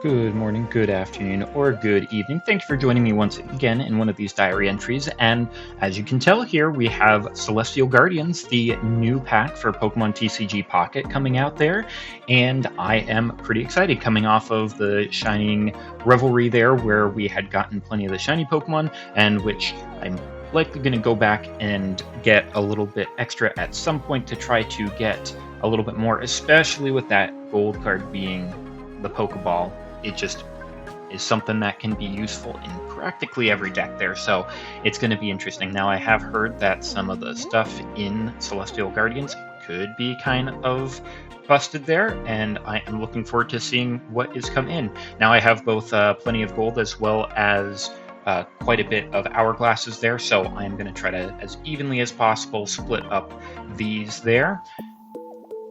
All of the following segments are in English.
Good morning, good afternoon, or good evening. Thank you for joining me once again in one of these diary entries. And as you can tell here, we have Celestial Guardians, the new pack for Pokemon TCG Pocket coming out there. And I am pretty excited coming off of the Shining Revelry there, where we had gotten plenty of the shiny Pokemon, and which I'm likely going to go back and get a little bit extra at some point to try to get a little bit more, especially with that gold card being the Pokeball. It just is something that can be useful in practically every deck there, so it's going to be interesting. Now, I have heard that some of the stuff in Celestial Guardians could be kind of busted there, and I am looking forward to seeing what is come in. Now, I have both plenty of gold as well as quite a bit of hourglasses there, so I am going to try to, as evenly as possible, split up these there.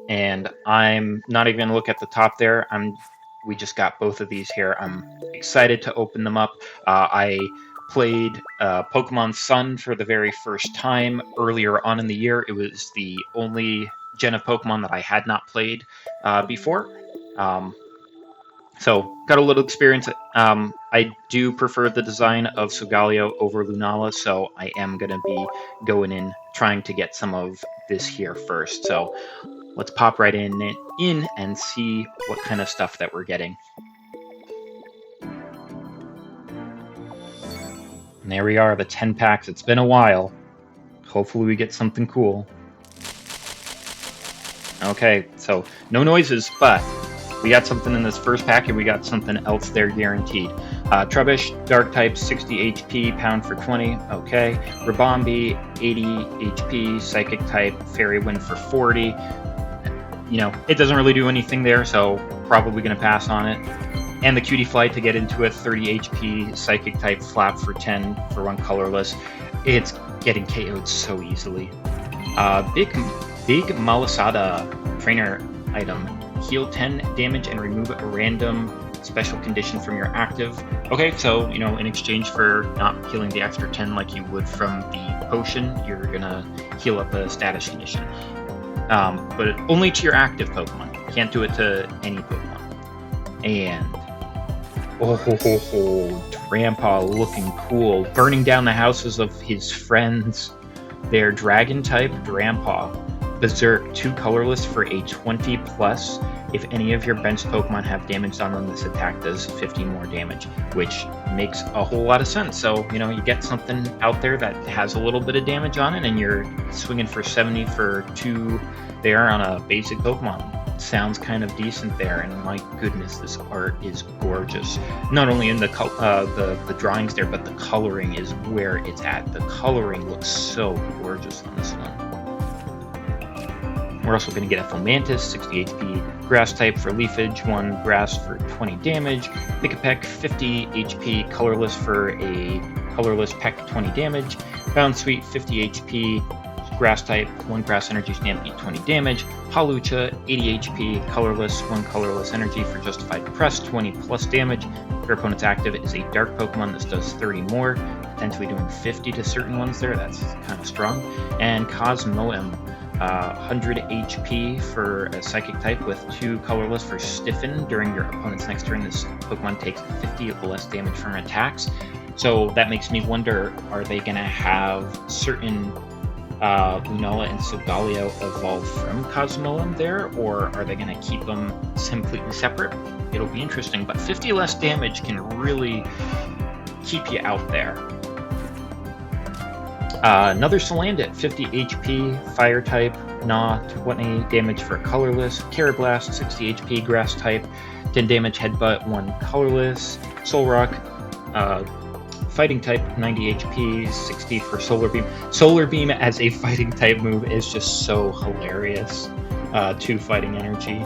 And I'm not even going to look at the top there. We just got both of these here. I'm excited to open them up. I played Pokemon Sun for the very first time earlier on in the year. It was the only gen of Pokemon that I had not played before. So got a little experience. I do prefer the design of Solgaleo over Lunala, so I am going to be going in trying to get some of this here first. So let's pop right in and see what kind of stuff that we're getting. And there we are, the 10 packs. It's been a while. Hopefully we get something cool. Okay, so no noises, but we got something in this first pack, and we got something else there guaranteed. Trubbish, Dark type, 60 HP, pound for 20. Okay. Ribombee, 80 HP, Psychic type, Fairy Wind for 40. You know, it doesn't really do anything there, so probably going to pass on it. And the Cutie Fly to get into it, 30 HP, Psychic type, Flap for 10 for one colorless. It's getting KO'd so easily. Big Malasada trainer item. Heal 10 damage and remove a random special condition from your active. Okay, so, you know, in exchange for not healing the extra 10 like you would from the potion, you're going to heal up a status condition. But only to your active Pokemon. You can't do it to any Pokemon. And Grandpa looking cool, burning down the houses of his friends. Their Dragon type Grandpa. Berserk, 2 colorless for a 20 plus. If any of your bench Pokemon have damage on them, this attack does 50 more damage, which makes a whole lot of sense. So, you know, you get something out there that has a little bit of damage on it, and you're swinging for 70 for 2 there on a basic Pokemon. Sounds kind of decent there, and my goodness, this art is gorgeous. Not only in the drawings there, but the coloring is where it's at. The coloring looks so gorgeous on this one. We're also going to get a Fomantis, 60 HP, Grass type for Leafage, 1 Grass for 20 damage, Pick-a-Peck, 50 HP, Colorless for a Colorless Peck, 20 damage, Bounsweet, 50 HP, Grass type, 1 Grass Energy Stampede, 20 damage, Hawlucha, 80 HP, Colorless, 1 Colorless Energy for Justified Press, 20 plus damage. If your opponent's active is a Dark Pokemon, this does 30 more, potentially doing 50 to certain ones there, that's kind of strong. And Cosmoem, 100 HP for a Psychic type with 2 colorless for Stiffen. During your opponent's next turn, this Pokemon takes 50 less damage from attacks. So that makes me wonder, are they going to have certain Lunala and Solgaleo evolve from Cosmoem there, or are they going to keep them completely separate? It'll be interesting, but 50 less damage can really keep you out there. Another Salandit, 50 HP, Fire type, Gnaw, 20 damage for colorless, Carablast, 60 HP, Grass type, 10 damage, Headbutt, 1 colorless, Solrock, Fighting type, 90 HP, 60 for Solar Beam. Solar Beam as a fighting type move is just so hilarious. 2 fighting energy.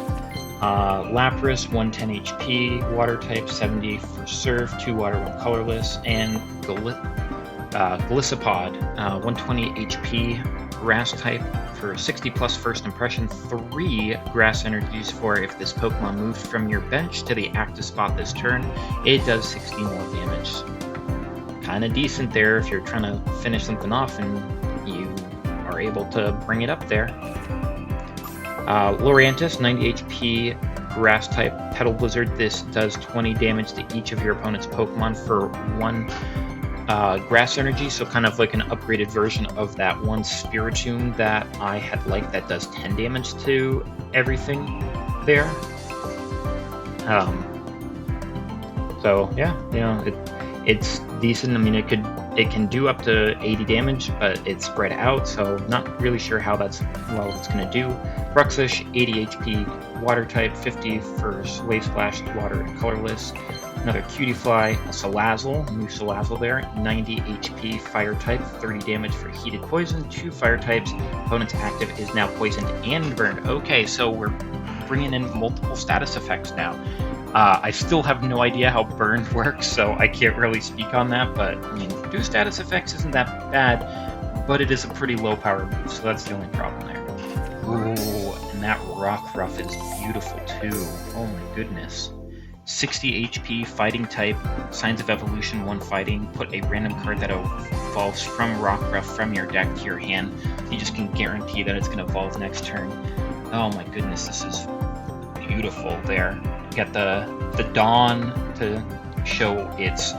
Lapras, 110 HP, Water type, 70 for Surf, 2 Water, 1 colorless, and Gliscopod, 120 HP, Grass type for 60 plus first impression, 3 Grass energies for if this Pokemon moved from your bench to the active spot this turn, it does 60 more damage. Kind of decent there if you're trying to finish something off and you are able to bring it up there. Lurantis, 90 HP, grass type Petal Blizzard. This does 20 damage to each of your opponent's Pokemon for 1 grass energy, so kind of like an upgraded version of that one Spiritomb that I had liked that does 10 damage to everything there. So yeah, you know, it's decent. I mean, it can do up to 80 damage, but it's spread out, so not really sure how that's going to do. Bruxish, 80 HP, water type, 50 for Wave Splash, water and colorless. Another Cutiefly, a Salazzle, new Salazzle there, 90 HP, fire type, 30 damage for heated poison, 2 fire types. Opponent's active is now poisoned and burned. Okay, so we're bringing in multiple status effects now. I still have no idea how burn works, so I can't really speak on that, but I mean, 2 status effects isn't that bad, but it is a pretty low power move, so that's the only problem there. Ooh, and that Rockruff is beautiful too. Oh my goodness. 60 HP, fighting type, Signs of Evolution, 1 fighting, put a random card that evolves from Rockruff from your deck to your hand. You just can guarantee that it's going to evolve next turn. Oh my goodness, this is beautiful there. You got the Dawn to show its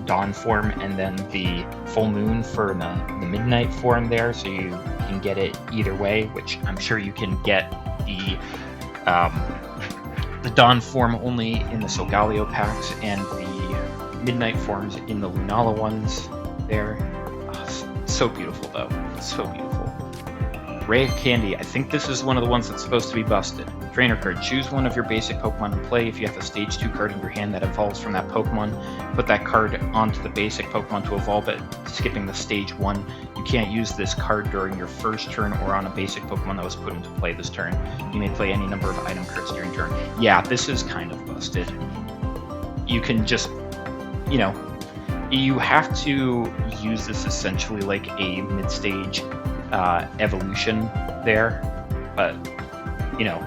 Dawn form, and then the Full Moon for the Midnight form there, so you can get it either way, which I'm sure you can get the Dawn form only in the Solgaleo packs, and the Midnight forms in the Lunala ones there. Oh, so beautiful though, so beautiful. Ray of Candy, I think this is one of the ones that's supposed to be busted. Trainer card, choose one of your basic Pokemon in play. If you have a stage 2 card in your hand that evolves from that Pokemon, put that card onto the basic Pokemon to evolve it, skipping the stage 1. You can't use this card during your first turn or on a basic Pokemon that was put into play this turn. You may play any number of item cards during turn. Yeah, this is kind of busted. You can just, you know, you have to use this essentially like a mid-stage evolution there, but you know,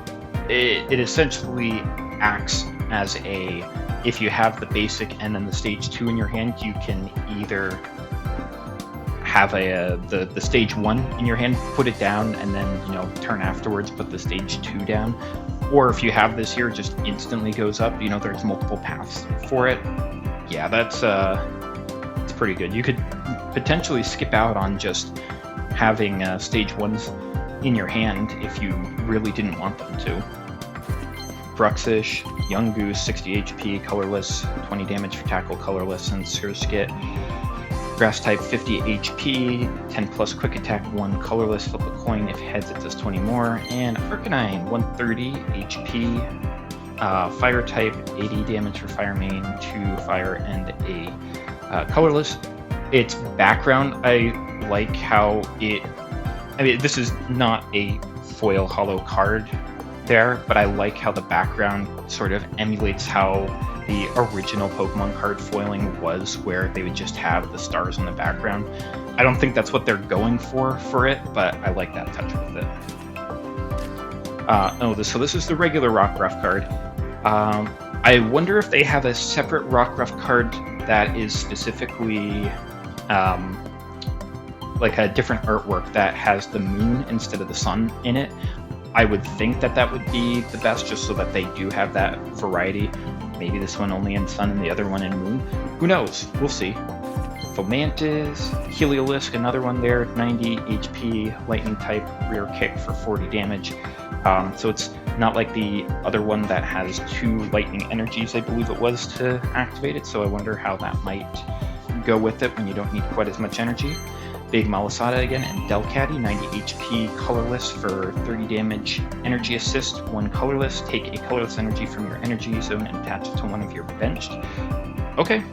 it essentially acts as a, if you have the basic and then the stage 2 in your hand, you can either have the stage 1 in your hand, put it down, and then, you know, turn afterwards, put the stage 2 down. Or if you have this here, it just instantly goes up. You know, there's multiple paths for it. Yeah, that's it's pretty good. You could potentially skip out on just having stage 1s in your hand if you really didn't want them to. Bruxish, Young Goose, 60 HP, colorless, 20 damage for tackle, colorless, and Surskit. Grass type, 50 HP, 10 plus quick attack, 1 colorless, flip a coin, if heads it does 20 more, and Arcanine, 130 HP, fire type, 80 damage for Fire Main, 2 fire, and a colorless. Its background, I like how it, I mean, this is not a foil hollow card there, but I like how the background sort of emulates how the original Pokemon card foiling was, where they would just have the stars in the background. I don't think that's what they're going for it, but I like that touch with it. So this is the regular Rockruff card. I wonder if they have a separate Rockruff card that is specifically like a different artwork that has the moon instead of the sun in it. I would think that would be the best, just so that they do have that variety. Maybe this one only in sun and the other one in moon. Who knows? We'll see. Fomantis, Heliolisk, another one there, 90 HP, lightning type, rear kick for 40 damage. So it's not like the other one that has 2 lightning energies, I believe it was, to activate it. So I wonder how that might go with it when you don't need quite as much energy. Big Malasada again, and Delcatty, 90 HP, colorless for 30 damage, energy assist, 1 colorless, take a colorless energy from your energy zone and attach it to one of your benched. Okay,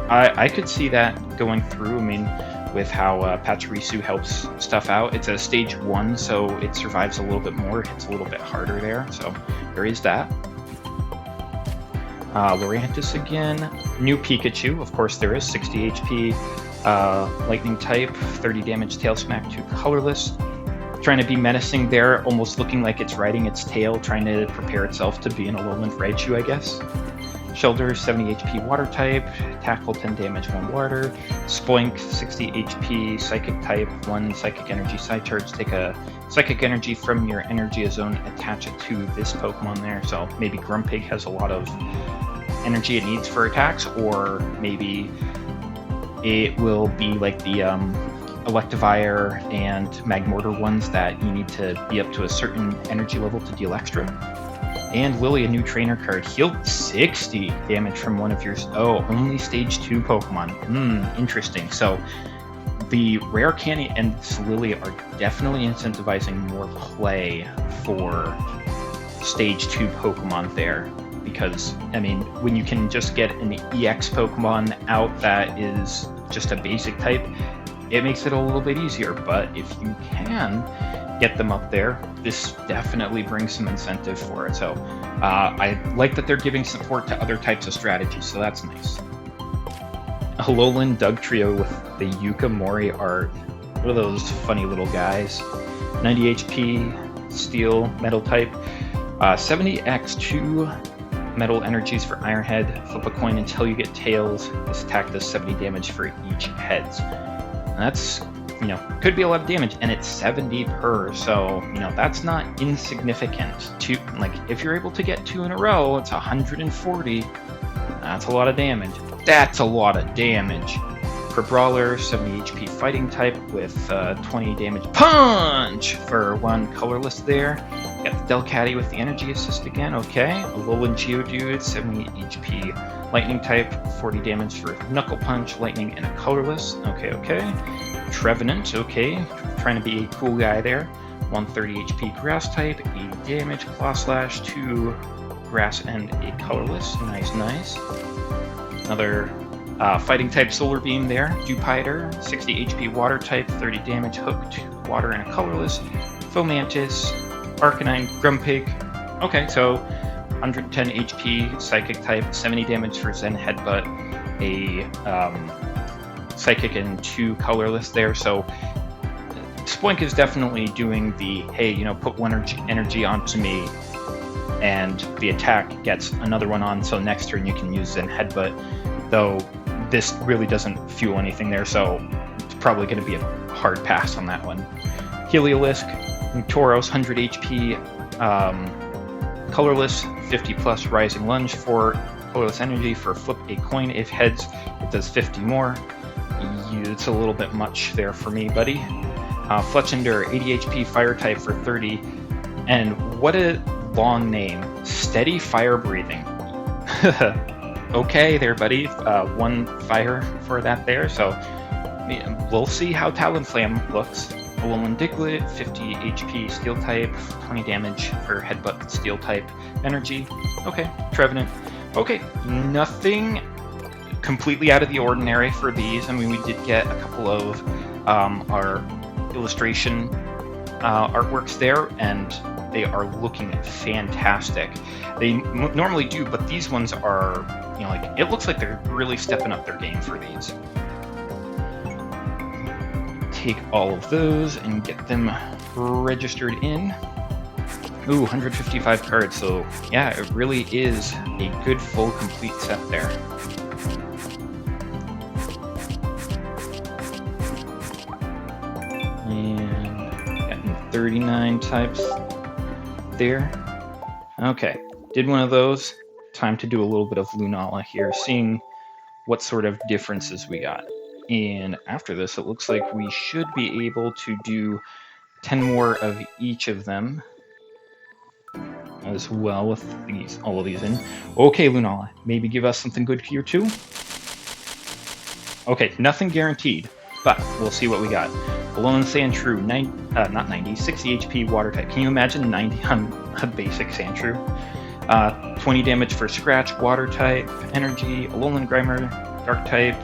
I could see that going through. I mean, with how Pachirisu helps stuff out, it's a stage 1, so it survives a little bit more, hits a little bit harder there, so there is that. Lurantis again, new Pikachu, of course there is, 60 HP, lightning type, 30 damage, tail smack, 2 colorless. Trying to be menacing there, almost looking like it's riding its tail, trying to prepare itself to be an Alolan Raichu, I guess. Shelter, 70 HP water type. Tackle, 10 damage, 1 water. Spoink, 60 HP psychic type, 1 psychic energy side charge. Take a psychic energy from your energy zone, attach it to this Pokemon there. So maybe Grumpig has a lot of energy it needs for attacks, or maybe it will be like the Electivire and Magmortar ones that you need to be up to a certain energy level to deal extra. And Lillie, a new trainer card, healed 60 damage from one of your... Oh, only stage 2 Pokemon. Interesting. So the rare candy and Lillie are definitely incentivizing more play for stage 2 Pokemon there. Because, I mean, when you can just get an EX Pokemon out that is just a basic type, it makes it a little bit easier. But if you can get them up there, this definitely brings some incentive for it. So I like that they're giving support to other types of strategies, so that's nice. Alolan Dugtrio with the Yukamori art. What are those funny little guys? 90 HP, Steel, Metal type. 70x, 2 Metal energies for Iron Head. Flip a coin until you get Tails. This attack does 70 damage for each heads. And that's, you know, could be a lot of damage, and it's 70 per, so, you know, that's not insignificant. Like, if you're able to get 2 in a row, it's 140. That's a lot of damage. That's a lot of damage. For Brawler, 70 HP fighting type with 20 damage punch for 1 colorless there. Got the Delcatty with the energy assist again, okay. Alolan Geodude, 70 HP lightning type, 40 damage for knuckle punch, lightning, and a colorless. Okay. Trevenant, okay, trying to be a cool guy there. 130 HP grass type, 80 damage, claw slash, 2 grass and a colorless. Nice. Another fighting type solar beam there. Dewpider, 60 HP water type, 30 damage, hooked, water and a colorless. Fomantis, Arcanine, Grumpig. Okay, so 110 HP psychic type, 70 damage for Zen Headbutt, a psychic and 2 colorless there. So Spoink is definitely doing the, hey, you know, put 1 energy onto me and the attack gets another one on, so next turn you can use Zen Headbutt, though this really doesn't fuel anything there, so it's probably going to be a hard pass on that one. Heliolisk, Tauros, 100 HP, colorless, 50 plus Rising Lunge for colorless energy. For flip a coin, if heads, it does 50 more. It's a little bit much there for me, buddy. Fletchender, 80 HP fire type for 30, and what a long name, Steady Fire Breathing. Okay there, buddy. 1 fire for that there, so we'll see how Talonflam looks. Alolan Diglett, 50 HP steel type, 20 damage for headbutt steel type energy. Okay, Trevenant. Okay, nothing completely out of the ordinary for these. I mean, we did get a couple of our illustration artworks there, and they are looking fantastic. They normally do, but these ones are, you know, like, it looks like they're really stepping up their game for these. Take all of those and get them registered in. Ooh, 155 cards, so yeah, it really is a good full complete set there. And getting 39 types there. Okay, did one of those. Time to do a little bit of Lunala here, seeing what sort of differences we got. And after this, it looks like we should be able to do 10 more of each of them as well with these, all of these in. Okay, Lunala, maybe give us something good here too? Okay, nothing guaranteed, but we'll see what we got. Alolan Sandshrew, not 90, 60 HP water type. Can you imagine 90 on a basic Sandshrew? 20 damage for Scratch, water type, energy. Alolan Grimer, dark type,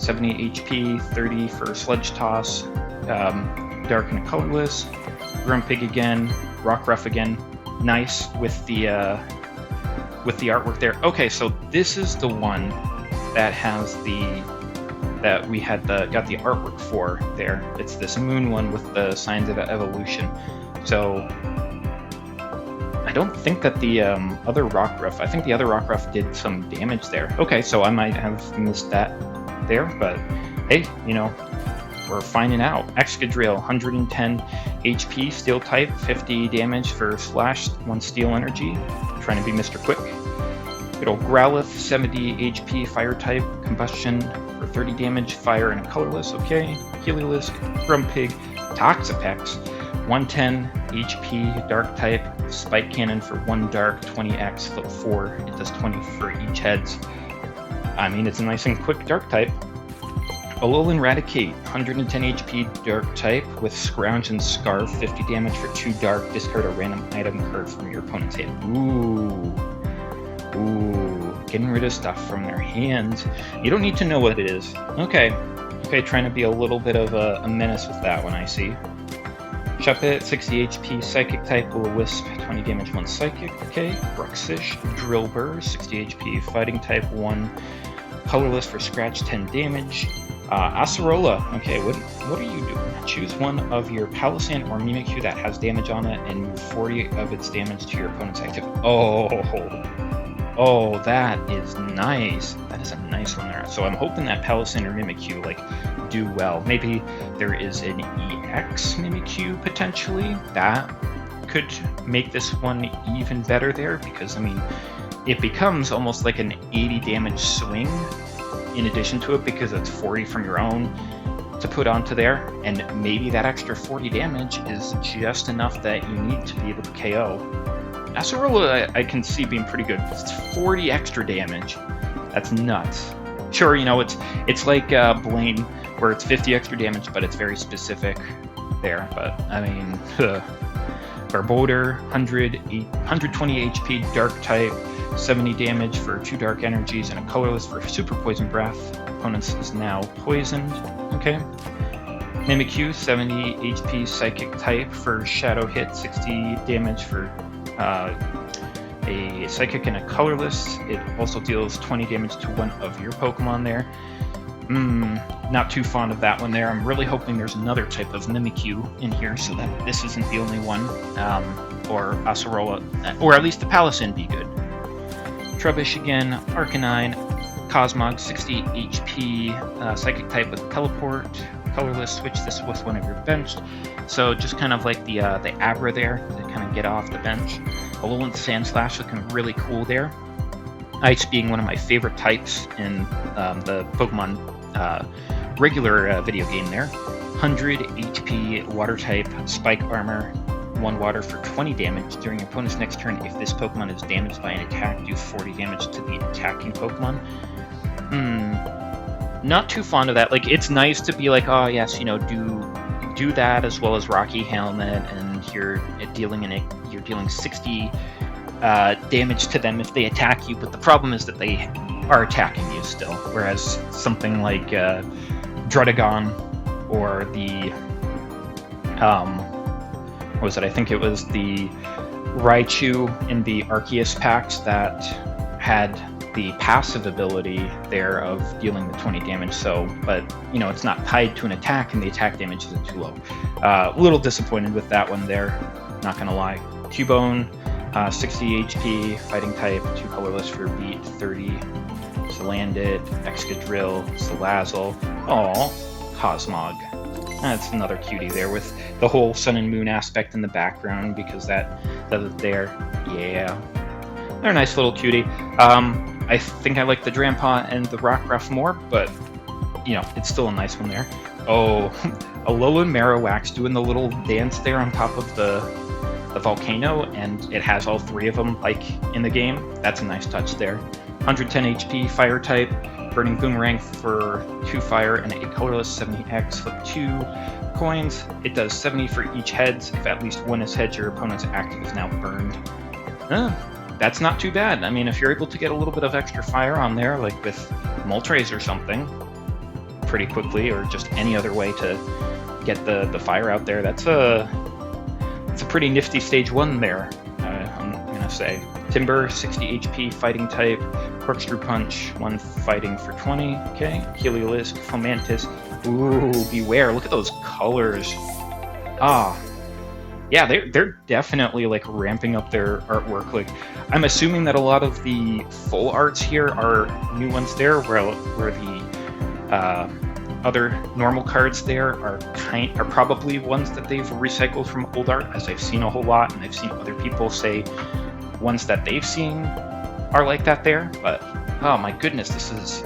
70 HP, 30 for Sludge Toss, dark and colorless. Grumpig again, Rockruff again. Nice with the artwork there. Okay, so this is the one that has that we had got the artwork for there. It's this moon one with the signs of evolution. So I don't think that the other Rockruff, I think the other Rockruff did some damage there. Okay, so I might have missed that there, but hey, you know, we're finding out. Excadrill, 110 HP, steel type, 50 damage for slash, 1 steel energy. Trying to be Mr. Quick. Good old Growlithe, 70 HP, fire type, combustion for 30 damage, fire and a colorless, okay. Heliolisk, Grumpig, Toxapex, 110 HP, dark type, spike cannon for 1 dark, 20x, flip 4, it does 20 for each heads. I mean, it's a nice and quick dark type. Alolan Raticate, 110 HP, dark type, with Scrounge and Scarf, 50 damage for 2 dark, discard a random item card from your opponent's hand. Ooh, getting rid of stuff from their hands. You don't need to know what it is. Okay, trying to be a little bit of a menace with that one, I see. Shuppet, 60 HP, Psychic type, Will-O-Wisp, 20 damage, 1 Psychic, okay. Bruxish, Drillbur, 60 HP, Fighting type, 1 colorless for scratch, 10 damage. Acerola, okay, what are you doing? Choose one of your Palossand or Mimikyu that has damage on it and move 40 of its damage to your opponent's active. Oh, that is nice. That is a nice one there. So I'm hoping that Palossand or Mimikyu, like, do well. Maybe there is an EX Mimikyu, potentially. That could make this one even better there, because, I mean, it becomes almost like an 80 damage swing in addition to it, because it's 40 from your own to put onto there, and maybe that extra 40 damage is just enough that you need to be able to KO. Acerola I can see being pretty good. It's 40 extra damage. That's nuts. Sure, you know, it's like Blaine, where it's 50 extra damage, but it's very specific there. But, I mean, Barboder, 120 HP, dark type, 70 damage for 2 dark energies, and a colorless for super poison breath. Opponent's is now poisoned. Okay. Mimikyu, 70 HP, psychic type for shadow hit, 60 damage for a psychic and a colorless. It also deals 20 damage to one of your Pokemon there. Not too fond of that one there. I'm really hoping there's another type of Mimikyu in here so that this isn't the only one. Or Acerola, or at least the Palossand be good. Trubbish again, Arcanine, Cosmog, 60 HP, Psychic type with Teleport, colorless, switch this with one of your bench. So just kind of like the Abra there, to kind of get off the bench. Alolan Sandslash looking really cool there. Ice being one of my favorite types in the Pokemon regular video game there. 100 HP, water type, spike armor, 1 water for 20 damage. During your opponent's next turn, if this Pokemon is damaged by an attack, do 40 damage to the attacking Pokemon. Not too fond of that. Like, it's nice to be like, oh yes, you know, do that as well as Rocky Helmet, and you're dealing 60 damage to them if they attack you. But the problem is that they are attacking you still. Whereas something like Druddigon or the what was it? I think it was the Raichu in the Arceus packs that had the passive ability there of dealing the 20 damage. So, but you know, it's not tied to an attack, and the attack damage isn't too low. A little disappointed with that one there, not gonna lie. Cubone, 60 HP, fighting type, 2 colorless for beat, 30. Salandit, Excadrill, Salazzle. Aww, Cosmog. That's another cutie there with the whole sun and moon aspect in the background, because that is there. Yeah, they're a nice little cutie. I think I like the Drampa and the Rockruff more, but you know, it's still a nice one there. Oh, Alolan Marowak doing the little dance there on top of the volcano, and it has all 3 of them like in the game. That's a nice touch there. 110 HP, fire type, Burning Boomerang for 2 fire and a colorless, 70x, flip 2 coins. It does 70 for each heads. If at least one is heads, your opponent's active is now burned. That's not too bad. I mean, if you're able to get a little bit of extra fire on there, like with Moltres or something, pretty quickly, or just any other way to get the fire out there, it's a pretty nifty stage 1 there, I'm gonna say. Timber, 60 HP, fighting type, Corkscrew Punch, 1 fighting for 20, okay. Heliolisk, Fomantis, ooh, Beware, look at those colors. Yeah, they're definitely like ramping up their artwork. Like, I'm assuming that a lot of the full arts here are new ones there, where the other normal cards there are probably ones that they've recycled from old art, as I've seen a whole lot, and I've seen other people say ones that they've seen are like that there. But oh my goodness, this is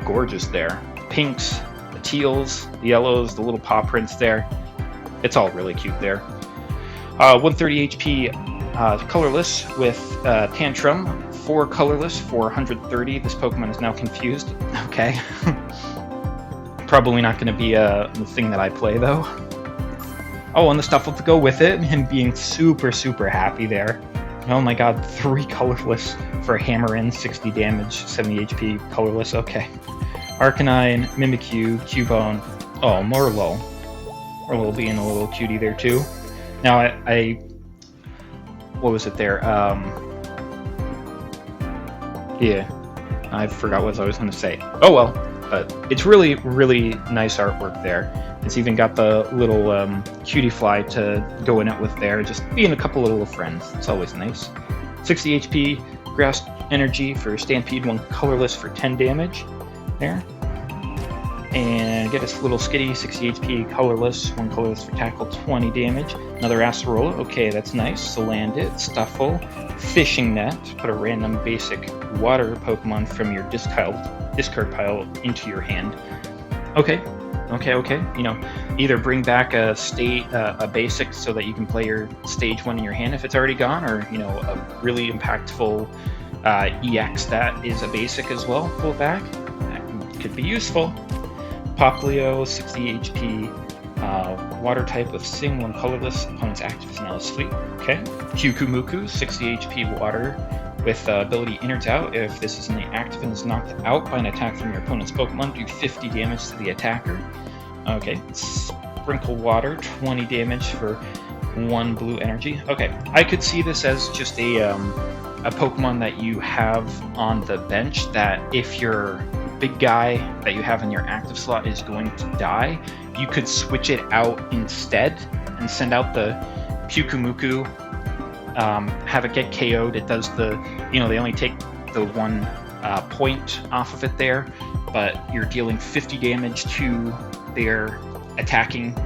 gorgeous there. The pinks, the teals, the yellows, the little paw prints there. It's all really cute there. 130 HP colorless with Tantrum. 4 colorless for 130. This Pokemon is now confused. Okay. Probably not going to be the thing that I play, though. Oh, and the stuff to go with it. Him being super, super happy there. Oh my god, 3 colorless for Hammer-In, 60 damage, 70 HP, colorless. Okay. Arcanine, Mimikyu, Cubone. Oh, Morlo. Morlo being a little cutie there, too. Now, I what was it there? Yeah. I forgot what I was going to say. Oh, well. But it's really, really nice artwork there. It's even got the little cutie fly to go in it with there, just being a couple of little friends. It's always nice. 60 HP, Grass Energy for Stampede, 1 colorless for 10 damage there. And get this little Skitty, 60 HP, colorless, 1 colorless for Tackle, 20 damage. Another Acerola, okay, that's nice. Salandit, Stuffle, Fishing Net, put a random basic water Pokemon from your discard pile into your hand. Okay. You know, either bring back a basic so that you can play your stage 1 in your hand if it's already gone, or, you know, a really impactful EX that is a basic as well. Pull it back. That could be useful. Poplio, 60 HP, water type with Sing, 1 colorless. Opponent's active is now asleep. Okay. Kyukumuku, 60 HP water with ability Innards Out. If this is in the active and is knocked out by an attack from your opponent's Pokemon, do 50 damage to the attacker. Okay. Sprinkle Water, 20 damage for 1 blue energy. Okay. I could see this as just a Pokemon that you have on the bench that if your big guy that you have in your active slot is going to die, you could switch it out instead and send out the Pyukumuku, have it get KO'd. It does the, you know, they only take the 1 point off of it there, but you're dealing 50 damage to their attacking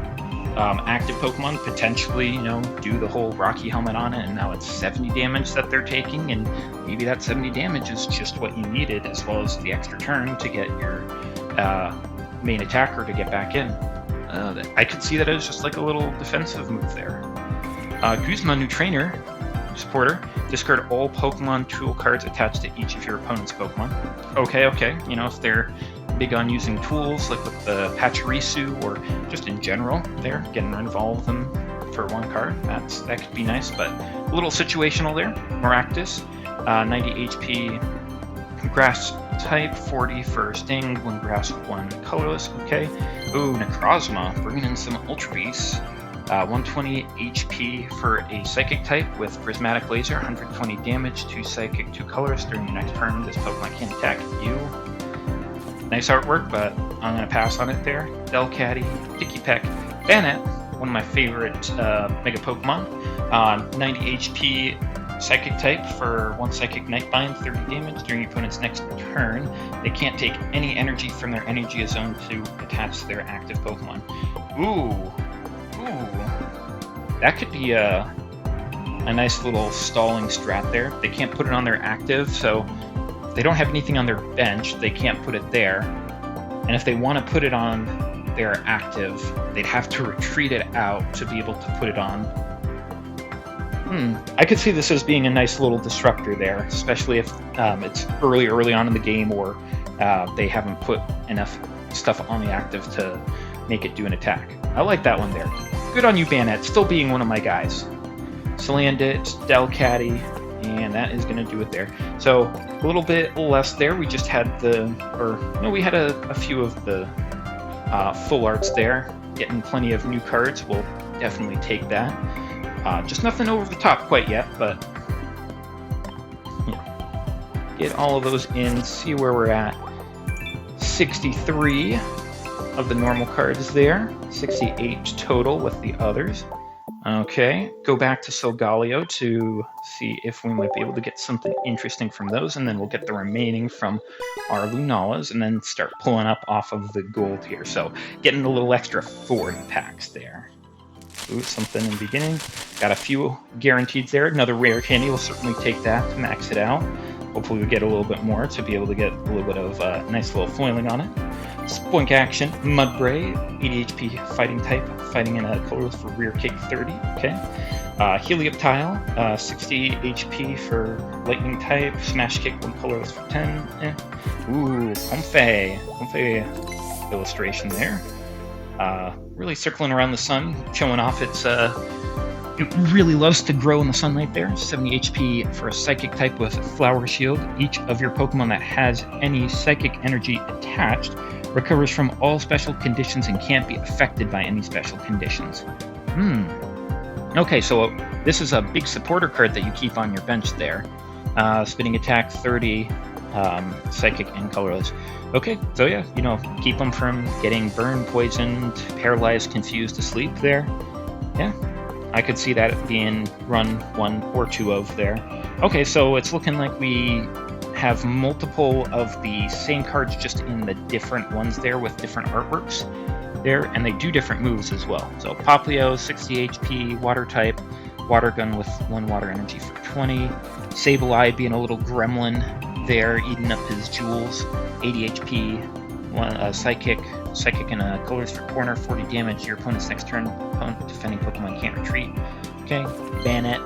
active Pokemon, potentially, you know, do the whole Rocky Helmet on it, and now it's 70 damage that they're taking, and maybe that 70 damage is just what you needed, as well as the extra turn to get your main attacker to get back in. I could see that as just like a little defensive move there. Guzma, new trainer, supporter. Discard all Pokemon tool cards attached to each of your opponent's Pokemon. Okay. You know, if they're big on using tools, like with the Pachirisu, or just in general, there, getting rid of all of them for 1 card. That could be nice, but a little situational there. Maractus, 90 HP, Grass type, 40 for Sting, 1 Grass, 1 colorless. Okay. Ooh, Necrozma, bringing in some Ultra Beasts. 120 HP for a Psychic type with Prismatic Laser, 120 damage, 2 Psychic, 2 colorless. During your next turn, this Pokemon can't attack you. Nice artwork, but I'm going to pass on it there. Delcatty, Dicky-Peck, Banette, one of my favorite Mega Pokemon. 90 HP Psychic type for 1 Psychic Nightbind, 30 damage. During your opponent's next turn, they can't take any energy from their Energy Zone to attach to their active Pokemon. Ooh. That could be a nice little stalling strat there. They can't put it on their active, so if they don't have anything on their bench, they can't put it there. And if they want to put it on their active, they'd have to retreat it out to be able to put it on. I could see this as being a nice little disruptor there, especially if it's early on in the game, or they haven't put enough stuff on the active to make it do an attack. I like that one there. Good on you, Banette, still being one of my guys. Salandit, Delcatty, and that is going to do it there. So a little bit less there. We just had we had a few of the full arts there. Getting plenty of new cards. We'll definitely take that. Just nothing over the top quite yet, but yeah. Get all of those in, see where we're at. 63 of the normal cards there, 68 total with the others. Okay, go back to Solgaleo to see if we might be able to get something interesting from those, and then we'll get the remaining from our Lunalas, and then start pulling up off of the gold here. So getting a little extra 40 packs there. Ooh, something in the beginning. Got a few guaranteed there. Another rare candy, we'll certainly take that to max it out. Hopefully we get a little bit more to be able to get a little bit of nice little foiling on it. Spoink Action, Mudbray, 80 HP fighting type, fighting in a colorless for rear kick 30, okay. Helioptile, 60 HP for lightning type, smash kick one colorless for 10, Ooh, Comfey illustration there. Really circling around the sun, showing off its, it really loves to grow in the sunlight there. 70 HP for a psychic type with Flower Shield. Each of your Pokemon that has any psychic energy attached recovers from all special conditions and can't be affected by any special conditions. Okay, so this is a big supporter card that you keep on your bench there. Spinning attack 30, psychic and colorless. Okay, so yeah, you know, keep them from getting burned, poisoned, paralyzed, confused, asleep there. Yeah, I could see that being run 1 or 2 of there. Okay, so it's looking like we have multiple of the same cards, just in the different ones there with different artworks there, and they do different moves as well. So Poplio, 60 HP, water type, water gun with 1 water energy for 20. Sableye being a little gremlin there, eating up his jewels, 80 HP, 1 psychic and a colors for corner, 40 damage to your opponent's next turn. Opponent defending Pokemon can't retreat. Okay, Banette,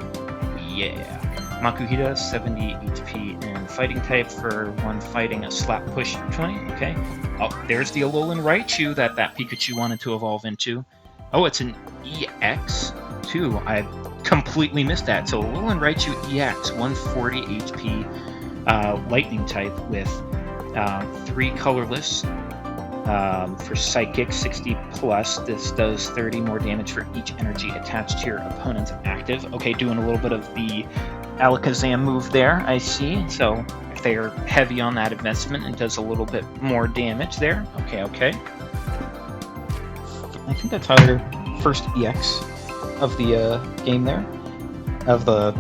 yeah. Makuhita, 70 HP and fighting type for 1 fighting, a slap push for 20, okay. Oh, there's the Alolan Raichu that Pikachu wanted to evolve into. Oh, it's an EX too. I completely missed that. So Alolan Raichu EX, 140 HP, lightning type with 3 colorless. For Psychic, 60 plus, this does 30 more damage for each energy attached to your opponent's active. Okay, doing a little bit of the Alakazam move there, I see. So if they are heavy on that investment, it does a little bit more damage there. Okay. I think that's our first EX of the game there, of the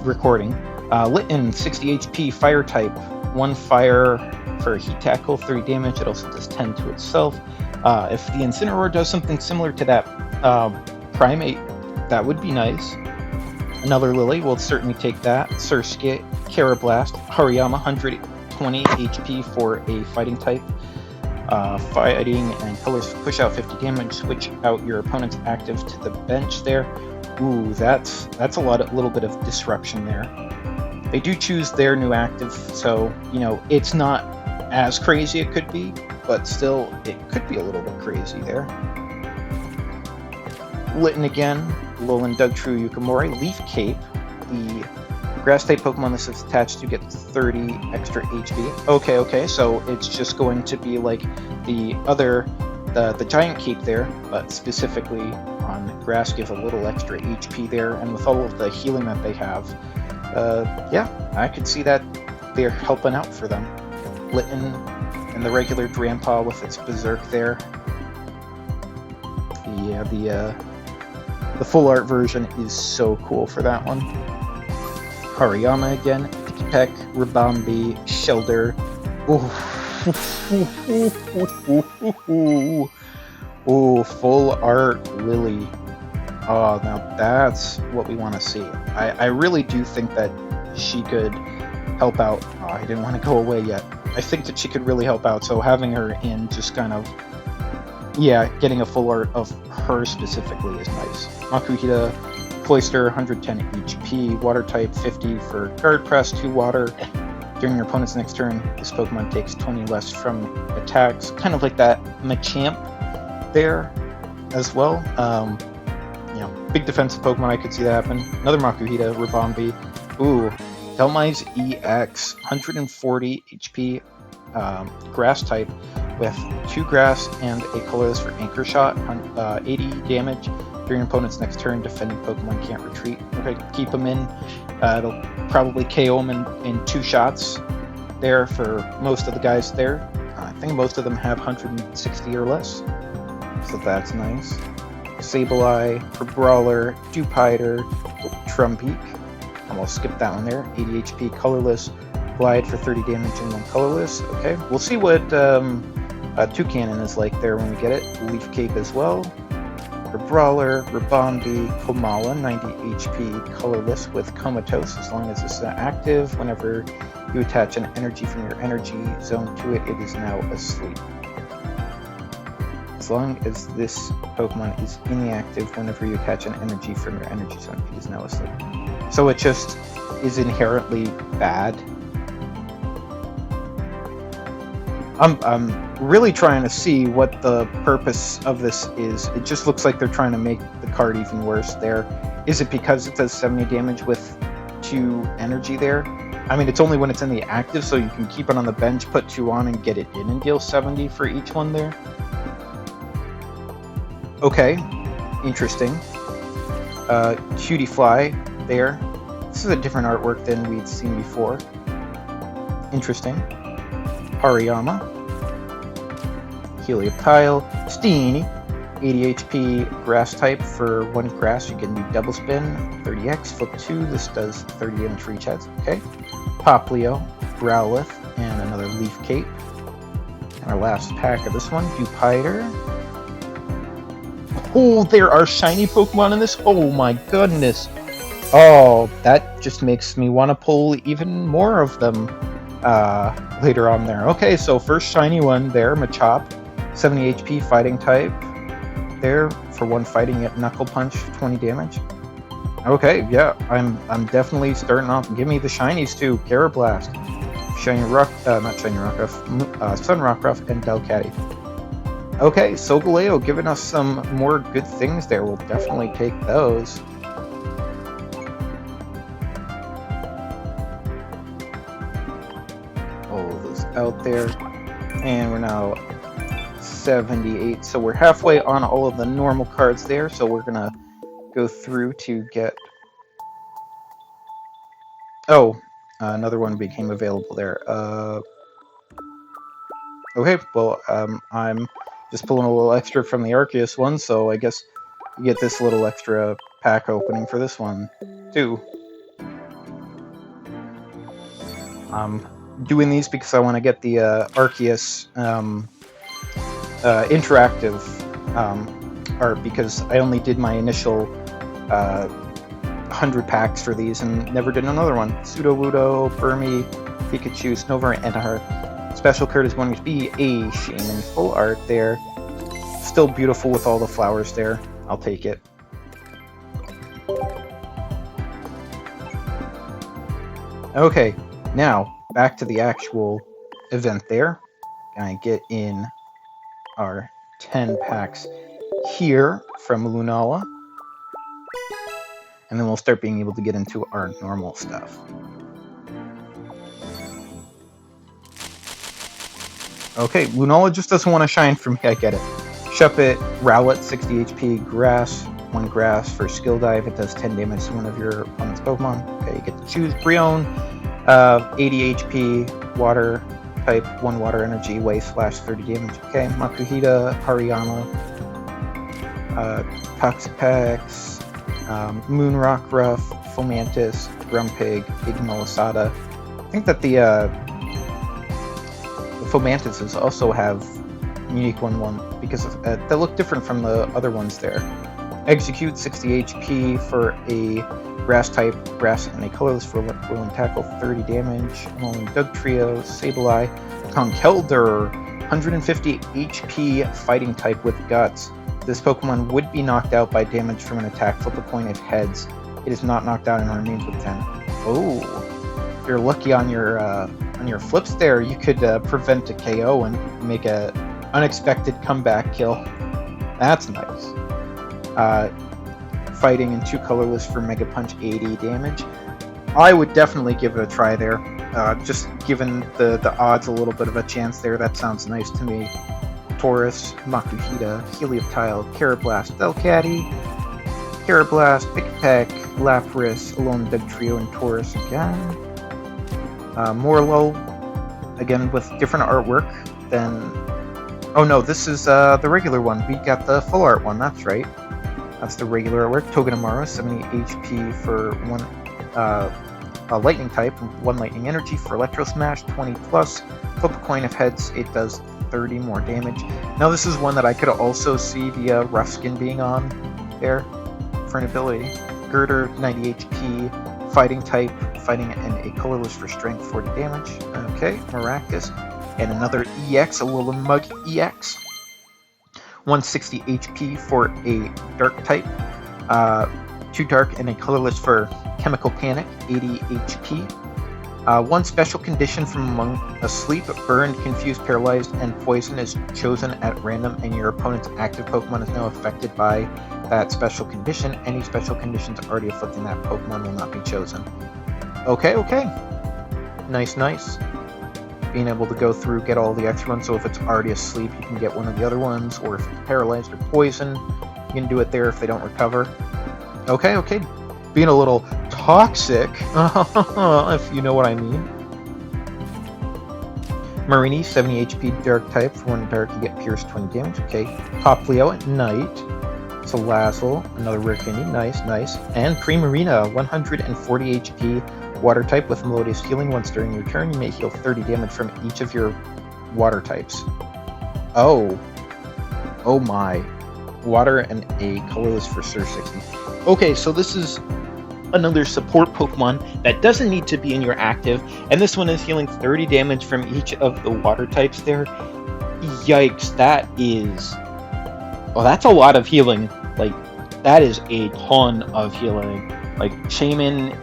recording. Litten, 60 HP, fire type, 1 fire for a heat tackle, 3 damage. It also does 10 to itself. If the Incineroar does something similar to that Primate, that would be nice. Another Lillie, we'll certainly take that. Surskit, Carablast, Hariyama, 120 HP for a fighting type. Fighting and colors push out 50 damage, switch out your opponent's active to the bench there. Ooh, that's a little bit of disruption there. They do choose their new active, so, you know, it's not as crazy it could be, but still, it could be a little bit crazy there. Litten again, Alolan Dugtrio Yukimori, Leaf Cape, the grass-type Pokemon this is attached to gets 30 extra HP. Okay, so it's just going to be like the other, the Giant Cape there, but specifically on grass gives a little extra HP there, and with all of the healing that they have, yeah, I could see that they're helping out for them. Litten and the regular Drampa with its Berserk there. Yeah, the full art version is so cool for that one. Hariyama again, Peck, Rabambi, Shelder. Ooh, full art Lillie. Oh, now that's what we want to see. I really do think that she could help out. Oh, I didn't want to go away yet. I think that she could really help out, so having her in just kind of, yeah, getting a full art of her specifically is nice. Makuhita, Cloyster, 110 HP, water type, 50 for guard press, 2 water. During your opponent's next turn, this Pokemon takes 20 less from attacks. Kind of like that Machamp there as well. You know, big defensive Pokemon, I could see that happen. Another Makuhita, Rabambi. Ooh, Telmize EX, 140 HP, grass type with 2 grass and a colorless for Anchor Shot, 80 damage. During your opponent's next turn, defending Pokemon can't retreat. Okay, keep them in. It'll probably KO them in 2 shots there for most of the guys there. I think most of them have 160 or less, so that's nice. Sableye, Brawler, Dewpider, Trumbeak. And we'll skip that one there. 80 HP, colorless. Glide for 30 damage and 1 colorless. Okay, we'll see what Toucannon is like there when we get it. Leaf Cape as well. Brawler, Rabombi, Komala, 90 HP, colorless with Comatose as long as it's active. Whenever you attach an energy from your energy zone to it, it is now asleep. As long as this Pokemon is inactive, whenever you attach an energy from your energy zone, it is now asleep. So it just is inherently bad. I'm really trying to see what the purpose of this is. It just looks like they're trying to make the card even worse there. Is it because it does 70 damage with 2 energy there? I mean, it's only when it's in the active, so you can keep it on the bench, put 2 on, and get it in and deal 70 for each one there. Okay, interesting. Cutiefly there. This is a different artwork than we'd seen before. Interesting. Hariyama, Helioptile, Steenie, 80 HP grass type. For 1 grass, you can do double spin, 30x, flip 2. This does 30 damage for each head. Okay. Poplio, Growlithe, and another Leaf Cape. And our last pack of this one, Dewpider. Oh, there are shiny Pokemon in this. Oh my goodness. Oh, that just makes me want to pull even more of them. Later on there. Okay, so first shiny one there, Machop, 70 HP fighting type. There for 1 fighting at Knuckle Punch, 20 damage. Okay, yeah, I'm definitely starting off. Give me the shinies too. Carablast, Shiny Rock, not Shiny Rockruff, Sun Rockruff, and Delcatty. Okay, Solgaleo giving us some more good things there. We'll definitely take those. Out there, and we're now 78, so we're halfway on all of the normal cards there, so we're gonna go through to get another one became available there. Okay, well, I'm just pulling a little extra from the Arceus one, so I guess you get this little extra pack opening for this one too. Doing these because I want to get the Arceus interactive art, because I only did my initial 100 packs for these and never did another one. Sudowoodo, Burmy, Pikachu, Snover, and our special card is going to be a Shaman full art there. Still beautiful with all the flowers there. I'll take it. Okay, now back to the actual event there. Gonna get in our 10 packs here from Lunala. And then we'll start being able to get into our normal stuff. Okay, Lunala just doesn't want to shine for me, I get it. Shuppet, Rowlet, 60 HP, Grass, 1 Grass for Skill Dive. It does 10 damage to one of your opponent's Pokemon. Okay, you get to choose Brionne. 80 HP, water type, 1 water energy, Waste Slash, 30 damage. Okay, Makuhita, Hariyama, Toxapex, Moon Rockruff, Fomantis, Grumpig, Ignolasada. I think that the Fomantises also have unique one because they look different from the other ones there. Execute, 60 HP for a grass type, grass and a colorless for Whirling Tackle, 30 damage. Alolan Dugtrio, Sableye, Conkeldurr, 150 HP fighting type with guts. This Pokemon would be knocked out by damage from an attack. Flip a coin if heads. It is not knocked out and remains with 10. Oh, if you're lucky on your flips there, you could prevent a KO and make a unexpected comeback kill. That's nice. Fighting and 2 colorless for Mega Punch, 80 damage. I would definitely give it a try there. Just given the odds, a little bit of a chance there. That sounds nice to me. Taurus, Makuhita, Helioptile, Carablast, Delcatty, Carablast, Pikipek, Lapras, Alolan Dugtrio, and Taurus again. Morlo, again with different artwork than... Oh no, this is the regular one. We got the full art one, that's right. That's the regular artwork. Togedemaru, 70 HP for one a lightning type, 1 lightning energy for Electro Smash, 20 plus. Flip a coin. If heads, it does 30 more damage. Now this is one that I could also see the rough skin being on there for an ability. Girder, 90 HP, fighting type, fighting and a colorless for strength, 40 damage. Okay, Maractus. And another EX, a Lillie EX. 160 HP for a dark type. 2 dark and a colorless for Chemical Panic, 80 HP. 1 special condition from among asleep, burned, confused, paralyzed, and poison is chosen at random, and your opponent's active Pokemon is now affected by that special condition. Any special conditions already afflicting that Pokemon will not be chosen. Okay. Nice. Being able to go through, get all the extra ones, so if it's already asleep, you can get one of the other ones, or if it's paralyzed or poisoned, you can do it there if they don't recover. Okay. Being a little toxic, if you know what I mean. Marini, 70 HP, dark type. For 1 dark, you get pierced, 20 damage. Okay. Poplio at night. Salazzle, another rare candy. Nice. And Primarina, 140 HP, water type with Melodious Healing. Once during your turn, you may heal 30 damage from each of your water types. Oh my. Water and a colorless for Sur 60. Okay, so this is another support Pokemon that doesn't need to be in your active, and this one is healing 30 damage from each of the water types there. Yikes, that is... well, that's a lot of healing. Like, that is a ton of healing. Like, Shaman,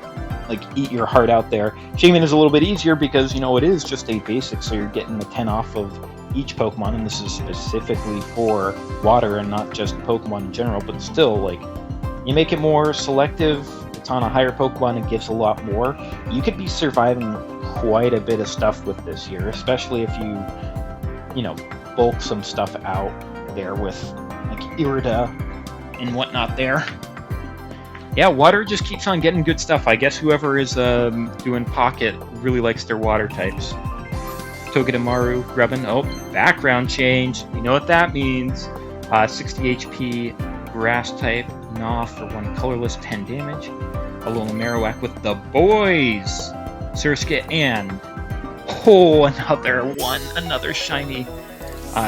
like, eat your heart out there. Shaman is a little bit easier because, it is just a basic, so you're getting the 10 off of each Pokemon, and this is specifically for water and not just Pokemon in general, but still, like, you make it more selective, it's on a higher Pokemon, it gives a lot more. You could be surviving quite a bit of stuff with this here, especially if you bulk some stuff out there with, like, Irida and whatnot there. Yeah, water just keeps on getting good stuff. I guess whoever is doing Pocket really likes their water types. Togedemaru, Grubbin. Oh, background change. You know what that means. 60 HP, grass type. Gnaw for 1 colorless, 10 damage. A little Marowak with the boys. Surskit and... oh, another shiny.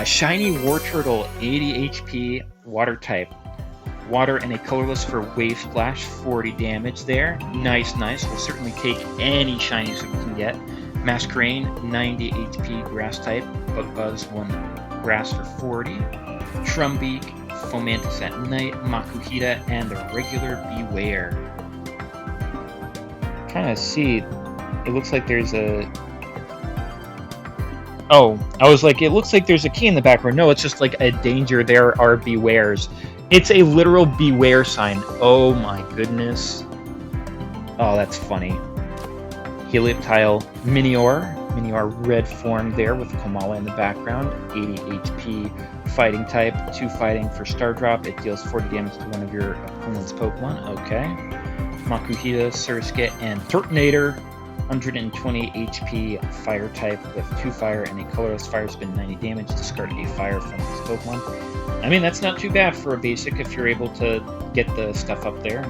Shiny Wartortle, 80 HP, water type. Water and a colorless for Wave Splash, 40 damage there. Nice. We'll certainly take any shinies that we can get. Masquerain, 90 HP, grass type. Bug Buzz, 1 grass for 40. Trumbeak, Fomantis at night, Makuhita, and the regular Beware. Kind of see, it looks like there's a... oh, I was like, it looks like there's a key in the background. No, it's just like a danger, there are Bewares. It's a literal Beware sign. Oh my goodness. Oh, that's funny. Helioptile Minior red form there with Komala in the background. 80 HP, fighting type, 2 fighting for Star Drop. It deals 40 damage to one of your opponent's Pokemon. Okay. Makuhita, Surskit, and Turtonator. 120 HP, fire type with 2 fire and a colorless fire spin, 90 damage. Discard a fire from this Pokemon. I mean, that's not too bad for a basic if you're able to get the stuff up there,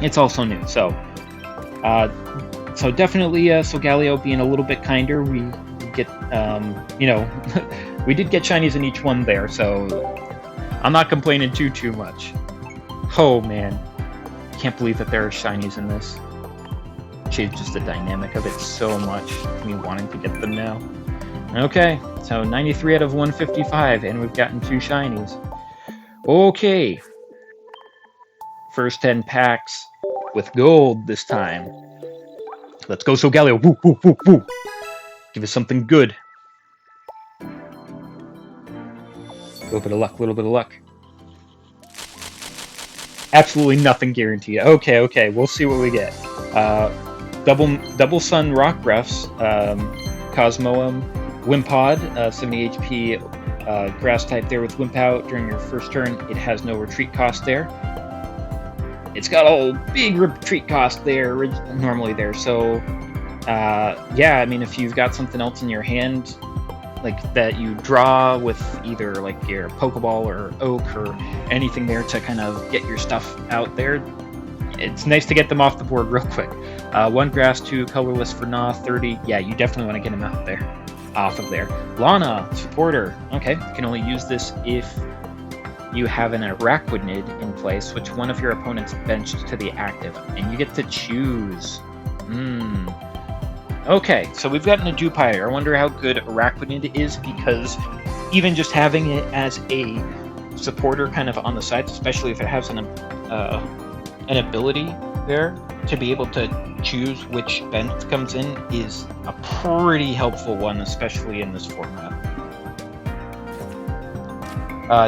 It's also new, so definitely Solgaleo being a little bit kinder. We get, we did get shinies in each one there, so I'm not complaining too much. Oh man, can't believe that there are shinies in this. Changes the dynamic of it so much, me wanting to get them now. Okay, so 93 out of 155, and we've gotten 2 shinies. Okay, first 10 packs with gold this time. Let's go, Solgaleo. Woo. Give us something good. A little bit of luck. Absolutely nothing guaranteed. Okay, we'll see what we get. Double Sun Rock Breaths, Cosmoem, Wimpod, 70 HP, grass type there with Wimp Out. During your first turn, it has no retreat cost there. It's got a big retreat cost there, normally there, so, yeah, I mean, if you've got something else in your hand, like that you draw with either like your Pokeball or Oak or anything there to kind of get your stuff out there. It's nice to get them off the board real quick. 1 grass, 2 colorless for Gnaw, 30. Yeah, you definitely want to get them out there, off of there. Lana, supporter. Okay, you can only use this if you have an Araquanid in play. Switch one of your opponent's bench to the active, and you get to choose. Okay, so we've gotten a Dewpider. I wonder how good Araquanid is, because even just having it as a supporter kind of on the side, especially if it has an ability there to be able to choose which bench comes in, is a pretty helpful one, especially in this format.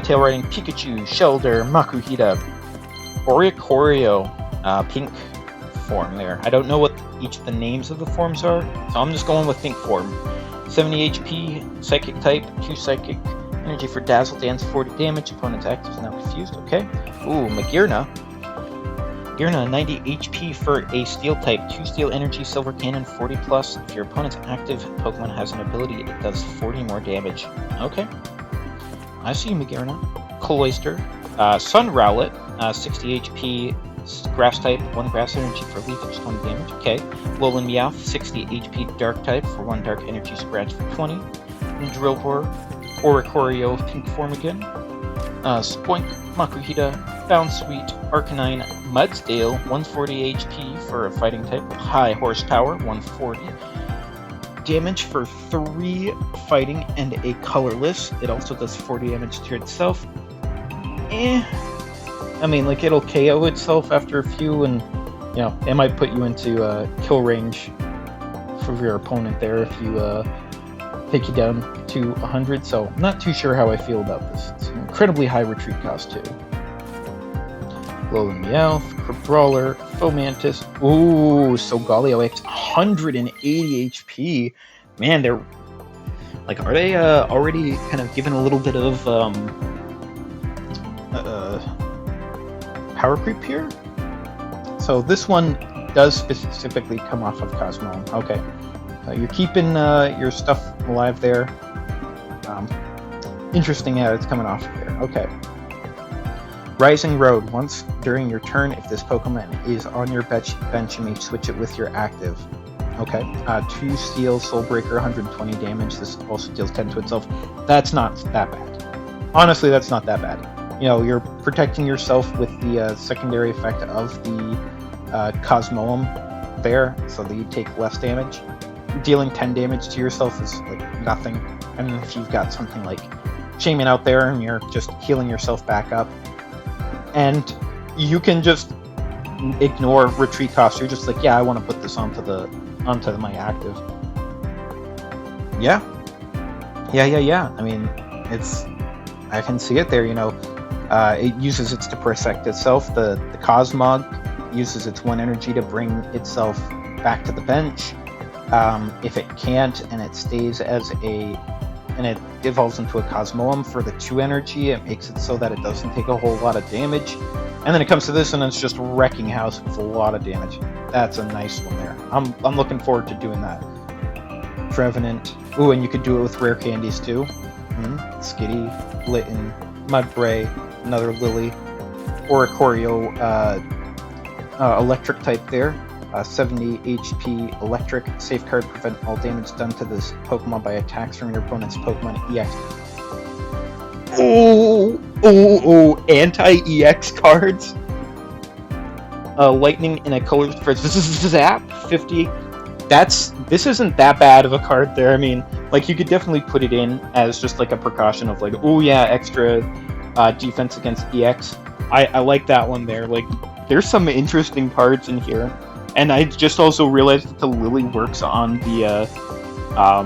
Tail Riding Pikachu, Shelder, Makuhita, Oricorio, pink form there. I don't know what each of the names of the forms are, so I'm just going with pink form. 70 HP, Psychic type, 2 Psychic, energy for Dazzle Dance, 40 damage, opponent's active is now confused, okay. Ooh, Magearna. Magearna, 90 HP for a Steel type, 2 Steel energy, Silver Cannon, 40 plus. If your opponent's active Pokemon has an ability, it does 40 more damage. Okay. I see Magearna. Cloyster, Sun Rowlet, 60 HP, Grass type, 1 Grass energy for Leafage, 20 damage. Okay. Alolan Meowth, 60 HP, Dark type for 1 Dark energy scratch for 20. And Drillbur, Oricorio, pink form again. Spoink, Makuhita, Bounsweet, Arcanine, Mudsdale, 140 HP for a fighting type, high horsepower, 140. Damage for 3 fighting and a colorless. It also does 40 damage to itself. I mean, like, it'll KO itself after a few, and, you know, it might put you into kill range for your opponent there if you take you down to 100, so I'm not too sure how I feel about this. It's an incredibly high retreat cost, too. Alolan Meowth, Crabrawler, Fomantis. Ooh, Solgaleo X, 180 HP. Man, they're... like, are they already kind of given a little bit of power creep here? So this one does specifically come off of Cosmo. Okay. You're keeping your stuff alive there. Interesting how it's coming off of there. Okay. Rising Road. Once during your turn, if this Pokemon is on your bench, you may switch it with your active. Okay. 2 Steel, Soul Breaker, 120 damage. This also deals 10 to itself. That's not that bad. Honestly, that's not that bad. You know, you're protecting yourself with the secondary effect of the Cosmoem there, so that you take less damage. Dealing 10 damage to yourself is like nothing. And if you've got something like Shaman out there and you're just healing yourself back up, and you can just ignore retreat costs. You're just like, yeah, I want to put this onto my active. Yeah. I mean, I can see it there. You know, it uses its to protect itself. The Cosmog uses its 1 energy to bring itself back to the bench. If it can't, and it stays as and it evolves into a Cosmoem for the 2 energy, it makes it so that it doesn't take a whole lot of damage. And then it comes to this, and it's just wrecking house with a lot of damage. That's a nice one there. I'm looking forward to doing that. Trevenant. Ooh, and you could do it with rare candies too. Skitty, Litten, Mudbray, another Lillie, Oricorio, electric type there. 70 HP electric. Safeguard, prevent all damage done to this Pokemon by attacks from your opponent's Pokemon EX. Oh, anti-EX cards. Lightning in a color for Zap 50. This isn't that bad of a card there. I mean, like, you could definitely put it in as just like a precaution of like, oh yeah, extra defense against EX. I like that one there. Like, there's some interesting cards in here. And I just also realized that the Lillie works on the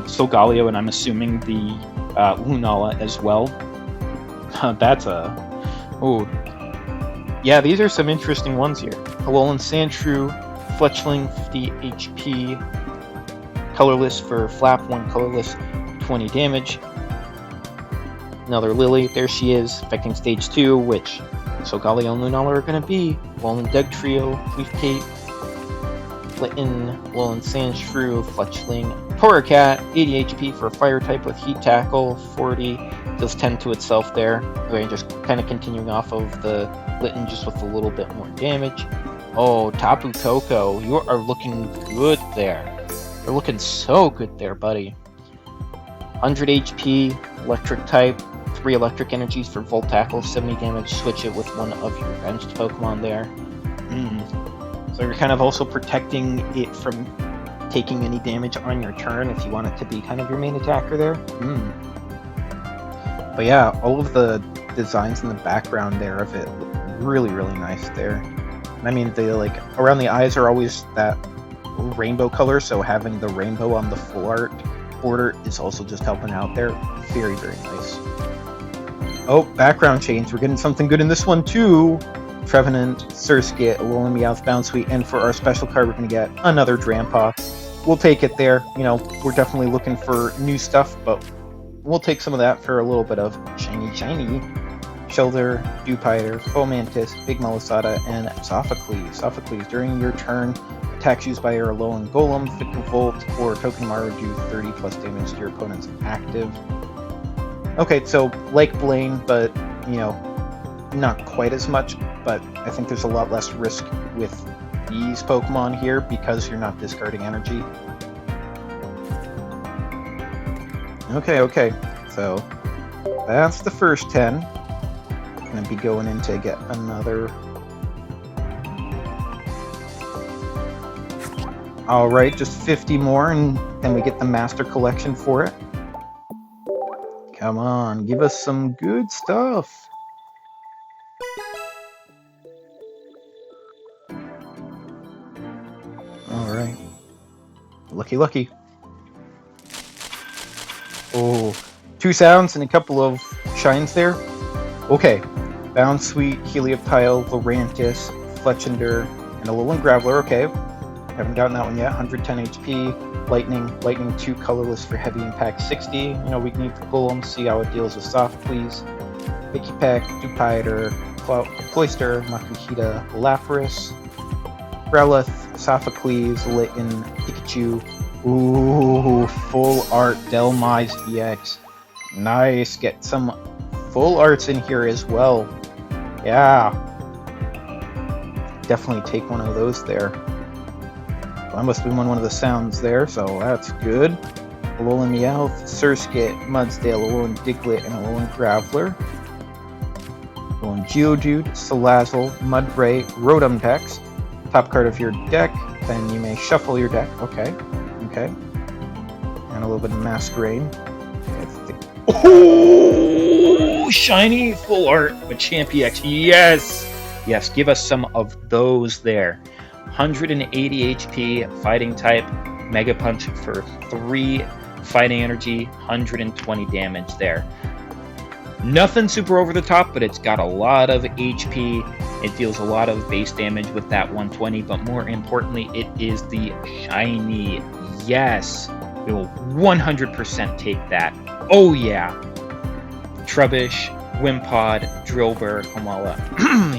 Solgaleo, and I'm assuming the Lunala as well. That's yeah, these are some interesting ones here. Alolan Sandshrew, Fletchling, 50 HP, colorless for Flap, 1 colorless, 20 damage. Another Lillie, there she is, affecting stage 2, which Solgaleo and Lunala are going to be. Alolan Dugtrio, Leaf Cape, Litten, Alolan Sandshrew, Fletchling, Torracat, 80 HP for a fire type with Heat Tackle, 40, deals 10 to itself there. Okay, just kind of continuing off of the Litten just with a little bit more damage. Oh, Tapu Koko, you are looking good there. You're looking so good there, buddy. 100 HP, Electric type, 3 Electric Energies for Volt Tackle, 70 damage, switch it with one of your benched Pokemon there. So you're kind of also protecting it from taking any damage on your turn if you want it to be kind of your main attacker there. But yeah, all of the designs in the background there of it look really, really nice there. I mean, the like around the eyes are always that rainbow color, so having the rainbow on the full art border is also just helping out there. Very, very nice. Oh, background change. We're getting something good in this one too. Trevenant, Surskit, Alolan Meowth, Bounsweet, and for our special card we're going to get another Drampa. We'll take it there. You know, we're definitely looking for new stuff, but we'll take some of that for a little bit of shiny. Shelter, Dewpider, Fomantis, Big Melisada, and Sophocles. Sophocles, during your turn, attacks used by your Alolan Golem, Volt, or Tokemaru do 30 plus damage to your opponent's active. Okay, so like Blaine, but, you know, not quite as much, but I think there's a lot less risk with these Pokemon here because you're not discarding energy. Okay, so that's the first 10. Gonna be going in to get another. Alright, just 50 more and then we get the Master Collection for it. Come on, give us some good stuff. Alright. Lucky. Oh, 2 sounds and a couple of shines there. Okay. Bounsweet, Helioptile, Lurantis, Fletchender, and a Alolan Graveler. Okay. Haven't gotten that one yet. 110 HP. Lightning 2 colorless for heavy impact 60. You know, we need the Golem, see how it deals with Softfleas. Vicky Peck, Dewpider, Cloyster, Makuhita, Lapras, Growlithe, Sophocles, Litten, Pikachu. Ooh, full art Delmise EX. Nice. Get some full arts in here as well. Yeah. Definitely take one of those there. That must be one of the sounds there, so that's good. Alolan Meowth, Surskit, Mudsdale, Alolan Diglett, and Alolan Graveler. Alolan Geodude, Salazzle, Mudbray, Rotom Dex. Top card of your deck, then you may shuffle your deck. Okay. And a little bit of Masquerain. Oh, shiny full art Machamp EX. Yes, give us some of those there. 180 HP, fighting type, Mega Punch for 3 fighting energy, 120 damage there. Nothing super over the top, but it's got a lot of HP. It deals a lot of base damage with that 120, but more importantly, it is the shiny. Yes, we will 100% take that. Oh yeah. Trubbish, Wimpod, Drillbur, Komala.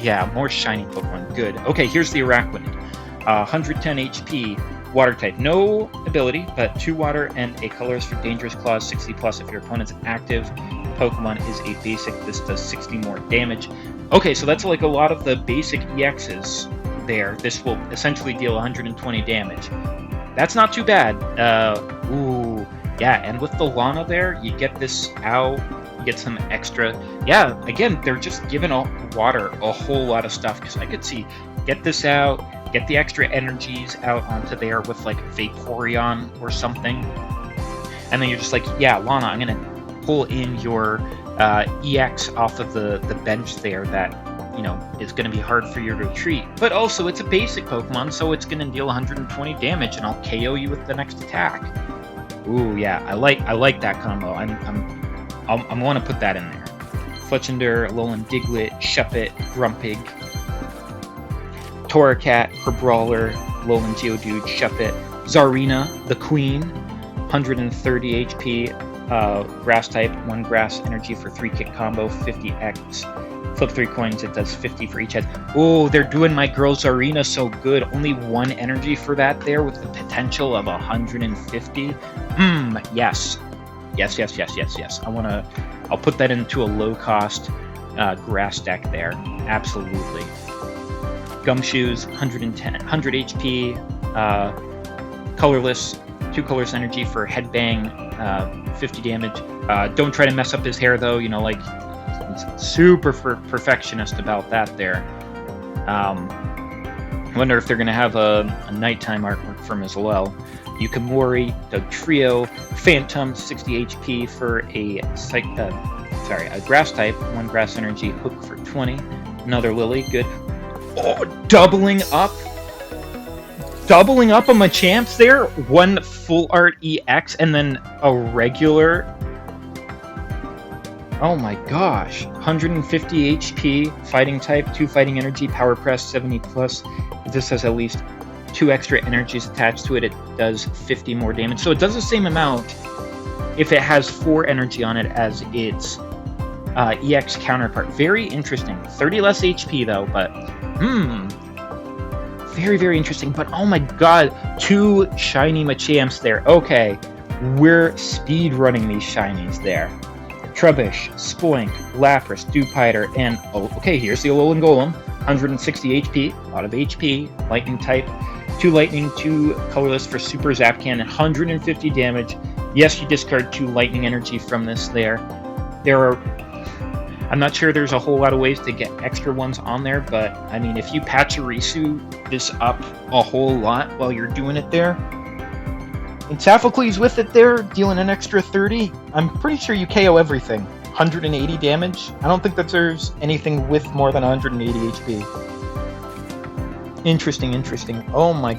Yeah, more shiny Pokemon. Good. Okay, here's the Araquanid. 110 HP, water type. No ability, but 2 water and a colorless for Dangerous Claws, 60 plus if your opponent's active Pokemon is a basic. This does 60 more damage. Okay, so that's like a lot of the basic EXs there. This will essentially deal 120 damage. That's not too bad. Ooh, yeah, and with the Lana there, you get this out, you get some extra. Yeah, again, they're just giving water a whole lot of stuff, because I could see, get this out, get the extra energies out onto there with like Vaporeon or something. And then you're just like, yeah, Lana, I'm going to pull in your EX off of the bench there that, you know, is going to be hard for you to retreat. But also, it's a basic Pokemon, so it's going to deal 120 damage, and I'll KO you with the next attack. Ooh, yeah, I like that combo. I want to put that in there. Fletchender, Alolan Diglett, Shuppet, Grumpig, Torracat, Crabrawler, Alolan Geodude, Shuppet, Zarina, the Queen, 130 HP, Grass type, 1 grass energy for 3 kick combo, 50x Flip 3 coins, it does 50 for each head. Oh, they're doing my girl's arena so good. Only 1 energy for that there with the potential of 150. Yes. Yes. I'll put that into a low-cost grass deck there. Absolutely. Gumshoes, 110, 100 HP, colorless, 2 colors energy for headbang, 50 damage. Don't try to mess up his hair though, you know, like, he's super perfectionist about that there. I wonder if they're going to have a nighttime artwork from as well. Yukimori, Doug Trio, Phantom, 60 HP for a grass type, 1 grass energy, hook for 20. Another Lillie, good. Oh, doubling up on my champs there. 1 full art EX and then a regular. Oh my gosh, 150 HP, fighting type, 2 fighting energy, power press, 70 plus. If this has at least 2 extra energies attached to it, it does 50 more damage. So it does the same amount if it has 4 energy on it as its EX counterpart. Very interesting. 30 less HP though, but very, very interesting. But oh my god, 2 shiny Machamps there. Okay, we're speed running these shinies there. Trubbish, Spoink, Lapras, Dewpider, and okay, here's the Alolan Golem. 160 HP, a lot of HP, lightning type, 2 lightning, 2 colorless for Super Zap Cannon, 150 damage. Yes, you discard 2 lightning energy from this there. I'm not sure there's a whole lot of ways to get extra ones on there, but I mean, if you Pachirisu this up a whole lot while you're doing it there, and Sophocles with it there, dealing an extra 30, I'm pretty sure you KO everything. 180 damage. I don't think that there's anything with more than 180 HP. Interesting. Oh my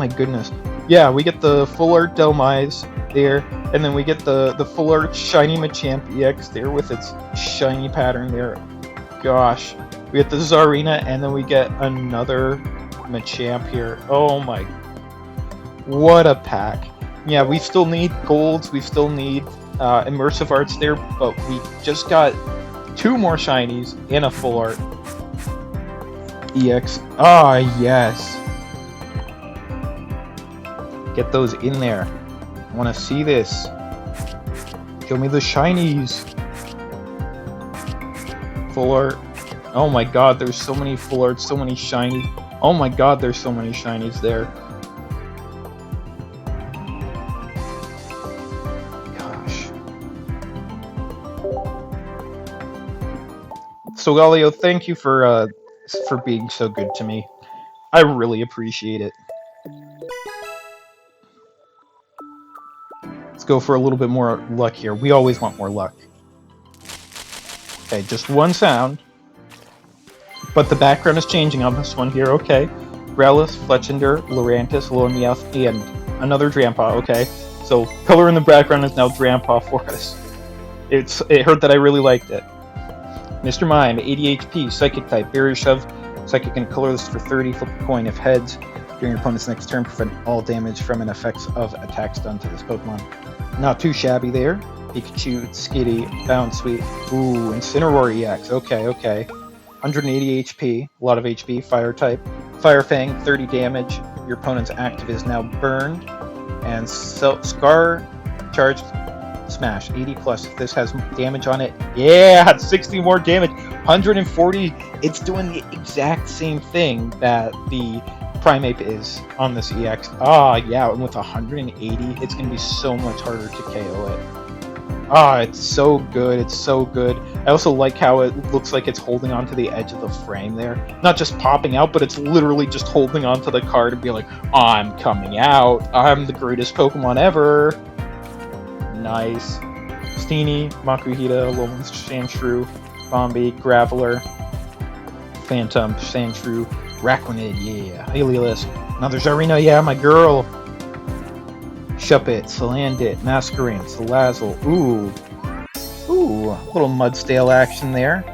goodness. Yeah, we get the full art Delmise there, and then we get the full art shiny Machamp EX there with its shiny pattern there. Gosh. We get the Zarina, and then we get another Machamp here. Oh my. What a pack. Yeah, we still need golds, we still need immersive arts there, but we just got 2 more shinies and a full art EX. Ah, yes. Get those in there. I want to see this. Show me the shinies. Full art. Oh my god, there's so many full arts, so many shinies. Oh my god, there's so many shinies there. Gosh. So Galio, thank you for being so good to me. I really appreciate it. Let's go for a little bit more luck here. We always want more luck. Okay, just 1 sound. But the background is changing on this one here, okay. Growlithe, Fletchinder, Lurantis, Lormeowth, and another Drampa, okay. So, color in the background is now Drampa for us. It hurt that I really liked it. Mr. Mime, 80 HP, Psychic type, Barrier Shove, Psychic and colorless for 30, flip a coin if heads. During your opponent's next turn, prevent all damage from an effects of attacks done to this Pokemon. Not too shabby there. Pikachu, Skitty, Bounsweet. Ooh, Incineroar EX. Okay. 180 HP, a lot of HP, Fire type. Fire Fang, 30 damage. Your opponent's active is now burned. And Scar Charge Smash, 80 plus. If this has damage on it, yeah, 60 more damage. 140. It's doing the exact same thing that the Primeape is on this EX. Ah, yeah, and with 180, it's going to be so much harder to KO it. Ah, it's so good. It's so good. I also like how it looks like it's holding onto the edge of the frame there. Not just popping out, but it's literally just holding onto the card and be like, I'm coming out. I'm the greatest Pokemon ever. Nice. Steenie, Makuhita, Alolan Sandshrew, Bombi, Graveler, Phantom, Sandshrew, Raquanid, yeah. Aliolisk, another Zarina, yeah, my girl. Shuppet, Salandit, Masquerain, Salazzle, ooh, a little Mudstale action there.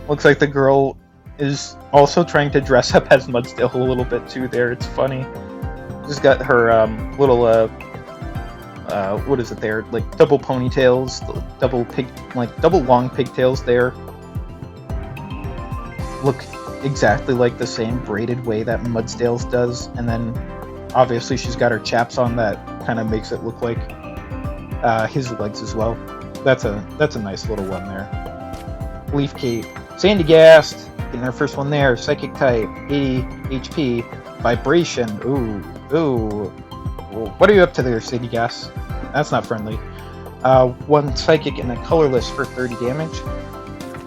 Looks like the girl is also trying to dress up as Mudstale a little bit too there, it's funny. She's got her little, what is it there, like double ponytails, double long pigtails there. look exactly like the same braided way that Mudsdale's does, and then obviously she's got her chaps on that kind of makes it look like his legs as well. That's a nice little one there. Leaf Cape, Sandy Gast, getting her first one there. Psychic type, 80 HP, Vibration. Ooh. What are you up to there, Sandy Gast? That's not friendly. One Psychic and a colorless for 30 damage.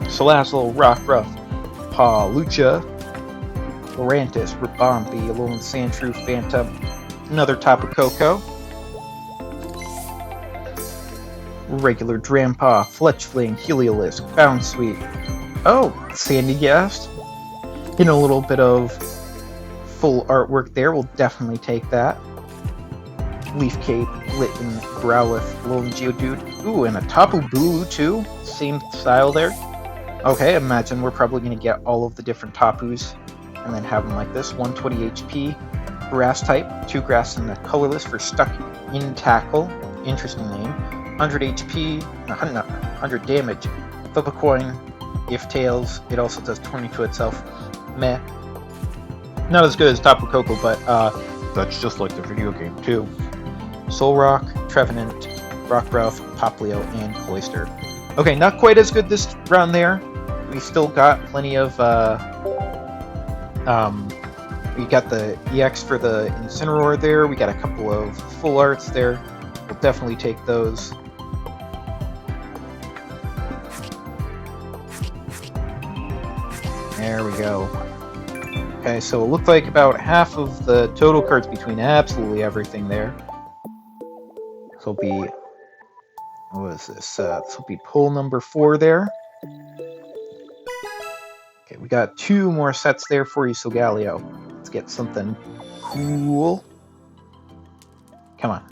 Salazzle, Rockruff, Palucha, Lorantis, Rabombi, Alolan Sandshrew, Phantom, another Tapu Koko. Regular Drampaw, Fletchling, Heliolisk, Bounsweet. Oh, Sandy Gast. Getting a little bit of full artwork there. We'll definitely take that. Leaf Cape, Litten, Growlithe, Alolan Geodude. Ooh, and a Tapu Bulu too. Same style there. Okay, imagine we're probably going to get all of the different Tapus and then have them like this. 120 HP, Grass type, 2 Grass and a colorless for Stuck in Tackle. Interesting name. 100 HP, 100 damage. Flip a coin, if tails, it also does 20 to itself. Meh. Not as good as Tapu Koko, but that's just like the video game too. Solrock, Trevenant, Rockruff, Poplio, and Cloyster. Okay, not quite as good this round there. We still got plenty of we got the EX for the Incineroar there. We got a couple of full arts there. We'll definitely take those. There we go. Okay, so it looked like about half of the total cards between absolutely everything there. This will be, what is this? This will be pull number 4 there. Okay, we got 2 more sets there for you, Solgaleo. Let's get something cool. Come on.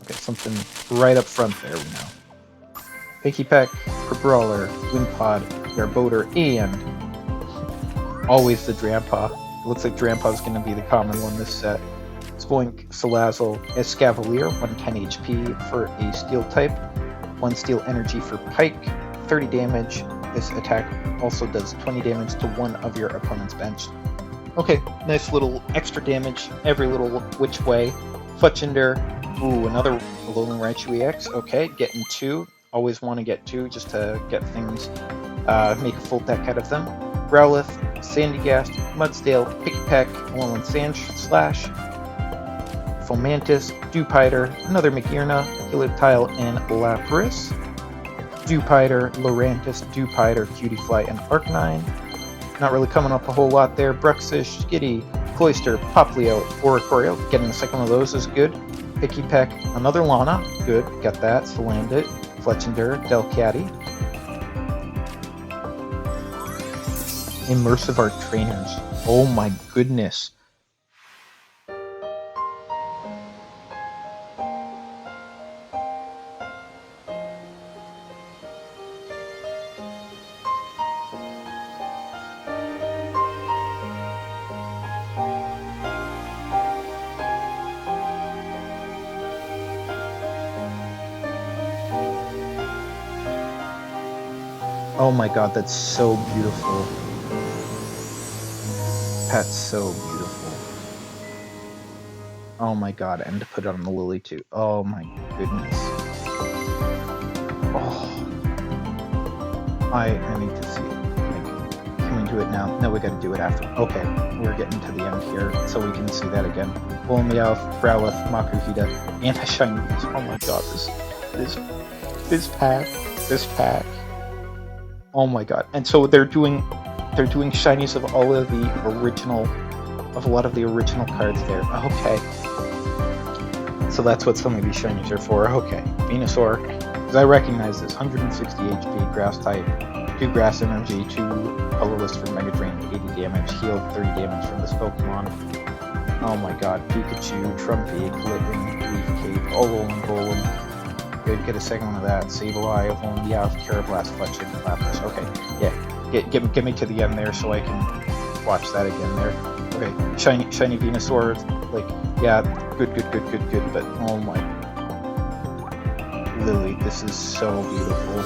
Okay, something right up front there, we know. Picky Peck, Brawler, Wimpod, Garbodor, and always the Drampaw. It looks like Drampaw is going to be the common one this set. Spoink, Salazzle, Escavalier, 110 HP for a Steel type, 1 Steel Energy for Pike, 30 damage. This attack also does 20 damage to one of your opponent's bench. Okay, nice little extra damage every little which way. Fletchinder, ooh, another Alolan Raichu EX. Okay, getting 2. Always want to get 2 just to get things, make a full deck out of them. Growlithe, Sandygast, Mudsdale, Pickpeck, Alolan Sandslash, Fomantis, Dewpider, another Magearna, Helioptile, and Lapras. Dewpider, Lorantis, Dewpider, Cutiefly, and Arcanine. Not really coming up a whole lot there. Bruxish, Skitty, Cloyster, Poplio, Oricorio. Getting the second one of those is good. Picky Peck, another Lana. Good, got that. Salandit, Fletchinder, Delcatty. Immersive Art Trainers. Oh my goodness. Oh my god, that's so beautiful. That's so beautiful. Oh my god, and to put it on the Lillie too. Oh my goodness. Oh. I need to see it. Like, can we do it now? No, we gotta do it after. Okay, we're getting to the end here, so we can see that again. Meowth, Growlithe, Makuhita, Anti-Shiny. Oh my god, this pack. Oh my god. And so they're doing shinies of all of the original, of a lot of the original cards there. Okay. So that's what some of these shinies are for. Okay. Venusaur, because I recognize this. 160 HP, Grass type, 2 Grass Energy, 2 colorless for Mega Drain, 80 damage, healed 30 damage from this Pokemon. Oh my god. Pikachu, Trumpy, Glitten, Leaf Cape, Alolan Golem. Good, get a second one of that. Sableye, Alolan Meowth, Carablast, Fletching, Lapras. Okay, yeah. Get me to the end there so I can watch that again there. Okay, shiny Venusaur, like, yeah, good, but oh my. Lillie, this is so beautiful.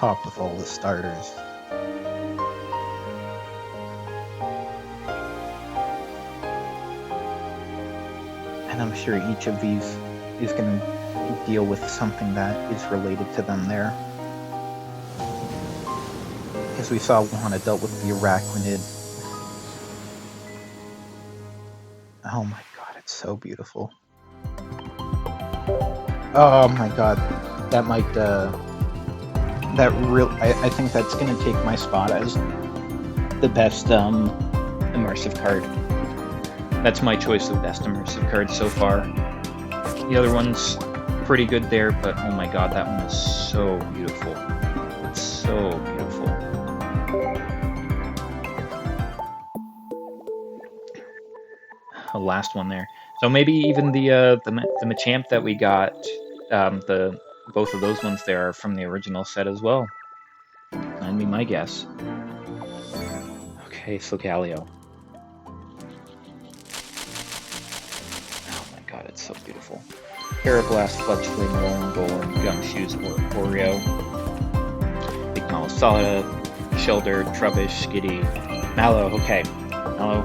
top with all the starters. And I'm sure each of these is going to deal with something that is related to them there. As we saw, Juana dealt with the Arachnid. Oh my god, it's so beautiful. Oh my god, that might, I think that's going to take my spot as the best immersive card. That's my choice of best immersive card so far. The other one's pretty good there, but oh my god, that one is so beautiful. It's so beautiful. The last one there. So maybe even the Machamp that we got, both of those ones there are from the original set as well. That'd be my guess. Okay, so Galio. Oh my god, it's so beautiful. Parablast, Fletchling, Rolling Golem, Gumshoes, Oreo, Big Malasada, Shelder, Trubbish, Skitty, Mallow. Okay, Mallow,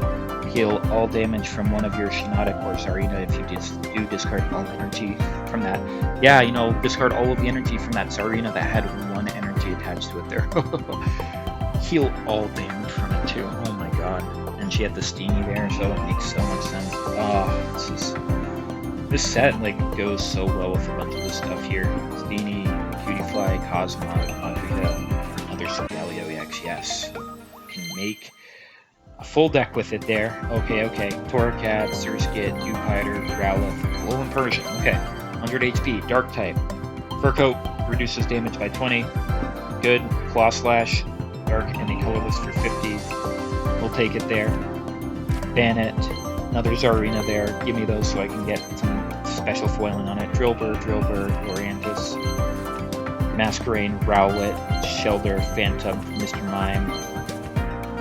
heal all damage from one of your Shiinotic or Tsarina if you do discard all energy from that. Yeah, you know, discard all of the energy from that Tsarina that had one energy attached to it there. Heal all damage from it too. Oh my god. And she had the Steenie there, so it makes so much sense. Oh, this set like goes so well with a bunch of this stuff here. Steenie, Cutiefly, Cosmog, Makuhita, another Solgaleo EX, yes. Can make a full deck with it there. Okay. Torracat, Surskit, Dewpider, Growlithe, Alolan Persian. Okay. 100 HP, Dark type. Fur Coat reduces damage by 20. Good. Claw Slash, Dark, and a colorless for 50. We'll take it there. Ban it. Another Tsarina there. Give me those so I can get some special foiling on it. Drillbur, Orientis, Masquerain, Rowlet, Shelder, Phantom, Mr. Mime,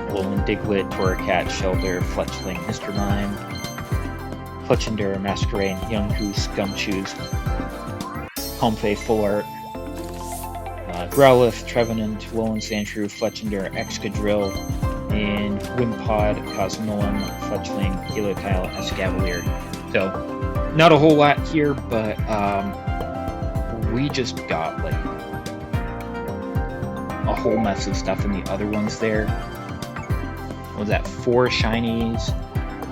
Alolan Diglett, Torracat, Shelder, Fletchling, Mr. Mime, Fletchinder, Masquerain, Young Goose, Gumshoes, Comfey, Full Art, Growlithe, Trevenant, Alolan Sandshrew, Fletchinder, Excadrill, and Wimpod, Cosmoem, Fletchling, Helioptile, Escavalier. So, not a whole lot here, but we just got like a whole mess of stuff in the other ones there. What was that? 4 shinies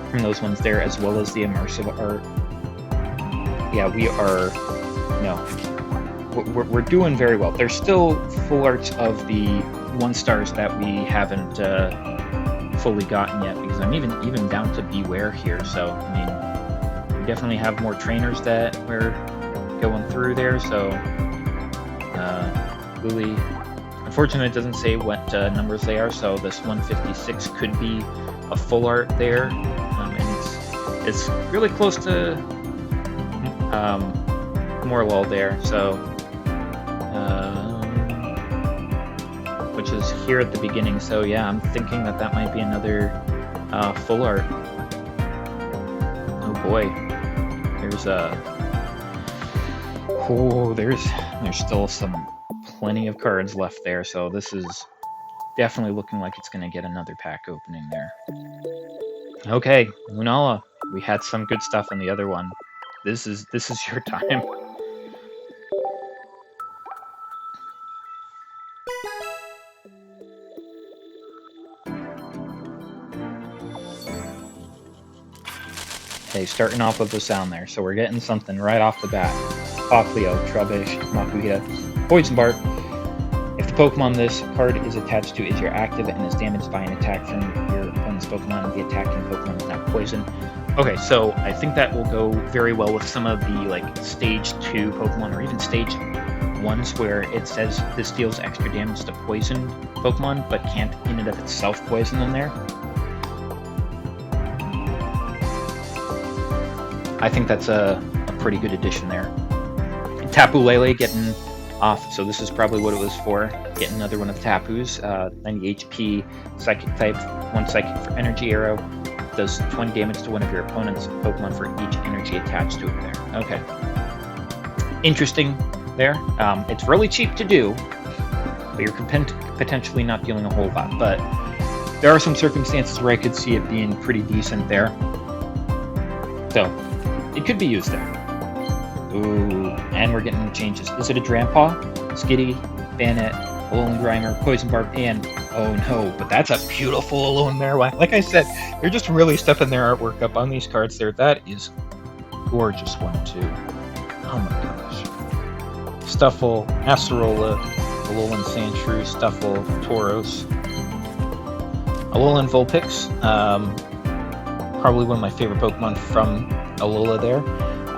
from those ones there, as well as the immersive art. Yeah, we are, we're doing very well. There's still full arts of the 1-stars that we haven't fully gotten yet, because I'm even down to Beware here. So I mean, we definitely have more trainers that we're going through there. So Lillie, unfortunately, it doesn't say what numbers they are. So this 156 could be a full art there, and it's really close to Morlul there. So. Which is here at the beginning, so yeah, I'm thinking that might be another full art. Oh boy, there's still plenty of cards left there, so this is definitely looking like it's going to get another pack opening there. Okay, Lunala, we had some good stuff in the other one. This is your time. Okay, starting off with the sound there, so we're getting something right off the bat. Pocleo, Trubbish, Makuhita, Poison Bark. If the Pokemon this card is attached to is your active and is damaged by an attack from your opponent's Pokemon, the attacking Pokemon is now poisoned. Okay, so I think that will go very well with some of the like Stage 2 Pokemon, or even Stage 1s, where it says this deals extra damage to poisoned Pokemon, but can't in and of itself poison them there. I think that's a pretty good addition there. Tapu Lele getting off, so this is probably what it was for. Getting another one of Tapu's. 90 HP, Psychic type, 1 Psychic for Energy Arrow. Does 20 damage to one of your opponent's Pokemon for each energy attached to it there. Okay. Interesting there. It's really cheap to do. but you're potentially not dealing a whole lot. But there are some circumstances where I could see it being pretty decent there. So, it could be used there. Ooh, and we're getting the changes. Is it a Drampaw? Skitty, Bayonet, Alolan Grimer, Poison Barb, and oh no, but that's a beautiful Alolan Marowak. Like I said, they're just really stepping their artwork up on these cards there. That is a gorgeous one too. Oh my gosh. Stuffle, Acerola, Alolan Sandshrew, Stuffle, Tauros, Alolan Vulpix, probably one of my favorite Pokemon from Alola there.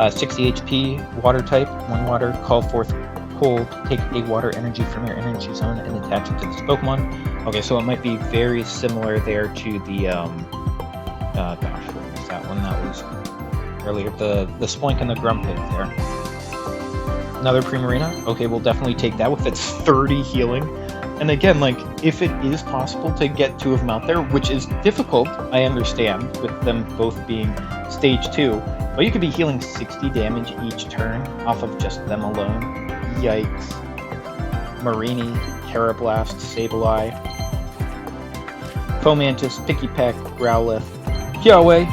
60 HP, Water type, 1 water, call forth Cold, take a water energy from your energy zone and attach it to this Pokemon. Okay, so it might be very similar there to the, gosh, what was that one that was earlier? The Spoink and the Grumpig there. Another Primarina? Okay, we'll definitely take that with its 30 healing. And again, like, if it is possible to get 2 of them out there, which is difficult, I understand, with them both being Stage 2, but you could be healing 60 damage each turn off of just them alone. Yikes. Marini, Carablast, Sableye, Fomantis, Pikipek, Growlithe, Kiawe.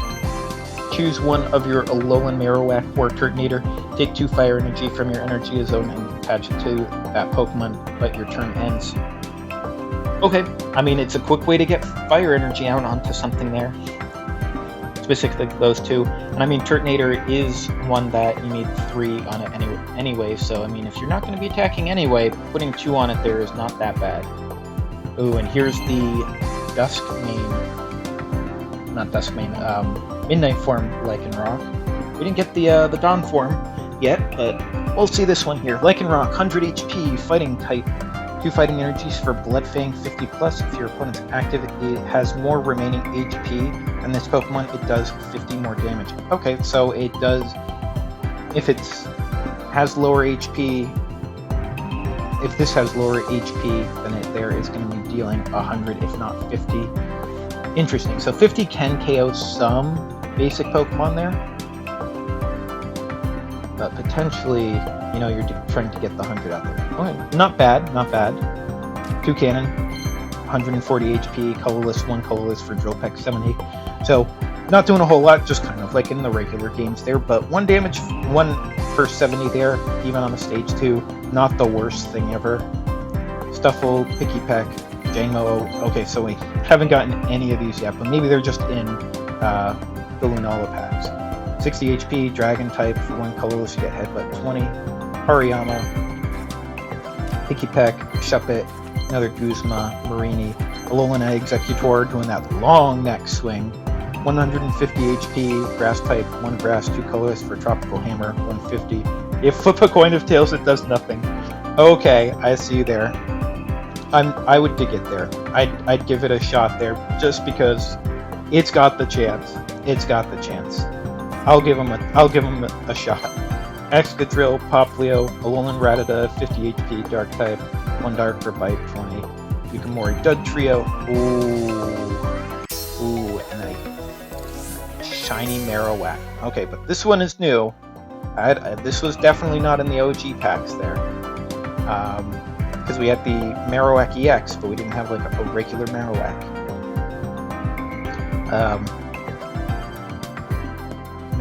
Choose one of your Alolan Marowak or Turtonator. Take 2 fire energy from your energy zone and attach it to that Pokemon, but your turn ends. Okay, I mean, it's a quick way to get fire energy out onto something there. Specifically those 2. And I mean, Turtonator is one that you need 3 on it anyway, so I mean, if you're not going to be attacking anyway, putting 2 on it there is not that bad. Ooh, and here's the Midnight form Lycanroc. We didn't get the Dawn form yet, but we'll see this one here. Lycanroc, 100 HP, fighting type. 2 fighting energies for Bloodfang 50 plus. If your opponent's active, it has more remaining HP, and this Pokemon, it does 50 more damage. Okay, so it does, if it has lower HP, if this has lower HP, then it there is going to be dealing 100, if not 50. Interesting. So 50 can KO some basic Pokemon there, but potentially, you know, you're trying to get the 100 out there. Okay, not bad, not bad. 2 cannon, 140 HP, colorless, 1 colorless for Drill Peck 70. So, not doing a whole lot, just kind of like in the regular games there, but 1 damage, 1 for 70 there, even on a stage 2. Not the worst thing ever. Stuffle, Pikipek, Jangmo. Okay, so we haven't gotten any of these yet, but maybe they're just in the Lunala packs. 60 HP, Dragon type, for 1 colorless, you get Headbutt 20. Hariyama, Pikipek, Shuppet, another Guzma, Marini, Alolan Executor doing that long neck swing. 150 HP, Grass type, 1 grass, 2 colorless for Tropical Hammer, 150. If flip a coin of tails, it does nothing. Okay, I see you there. I would dig it there. I'd give it a shot there, just because it's got the chance. It's got the chance. I'll give him a shot. Excadrill, Poplio, Alolan Rattata, 50 HP, Dark type, 1 Dark for Bite, 20. Yukimori Dugtrio, ooh, and a shiny Marowak. Okay, but this one is new. This was definitely not in the OG packs there. Because we had the Marowak EX, but we didn't have like a regular Marowak.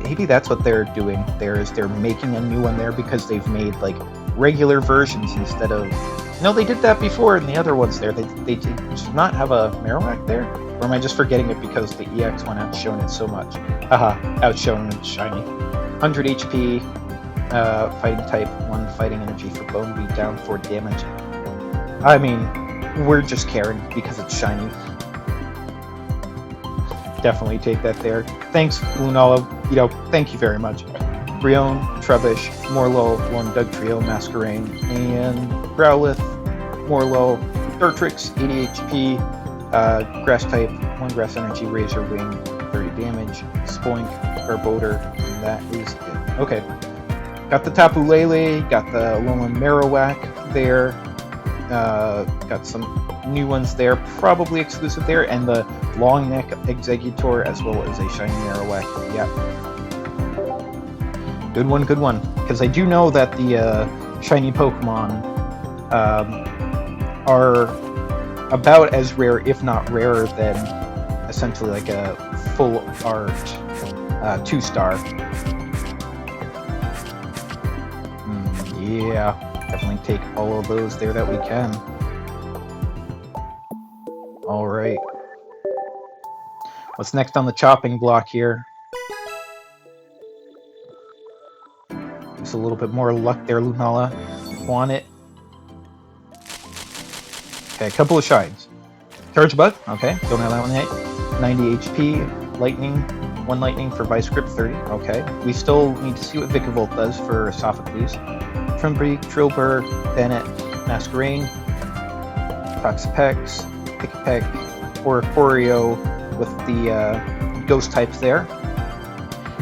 Maybe that's what they're doing there, is they're making a new one there because they've made like regular versions instead of... No, they did that before in the other ones there. They did not have a Marowak there? Or am I just forgetting it because the EX one outshone it so much? Haha, outshone and shiny. 100 HP, fighting type, 1 fighting energy for Bone Beat, down 4 damage. I mean, we're just caring because it's shiny. Definitely take that there. Thanks, Lunala. You know, thank you very much. Brion, Trubbish, Morlo, 1 Dugtrio, Masquerain, and Growlithe, Morlo, Dartrix, 80 HP, Grass type, 1 Grass Energy, Razor Wing, 30 damage, Spoink, Garbodor, and that is it. Okay. Got the Tapu Lele, got the Alolan Marowak there, got some new ones there, probably exclusive there, and the long neck Executor as well as a shiny Marowak. Yeah, good one, because I do know that the shiny Pokemon are about as rare, if not rarer, than essentially like a full art 2-star. Yeah, definitely take all of those there that we can. Alright. What's next on the chopping block here? Just a little bit more luck there, Lunala. Want it? Okay, a couple of shines. Charge Bug, okay, don't have that one yet. 90 HP, Lightning, 1 Lightning for Vice Grip, 30, okay. We still need to see what Vikavolt does for Sophocles. Trumbeak, Drillbur, Bennett, Masquerain, Toxapex, Pickpeck, Oricorio with the Ghost types there.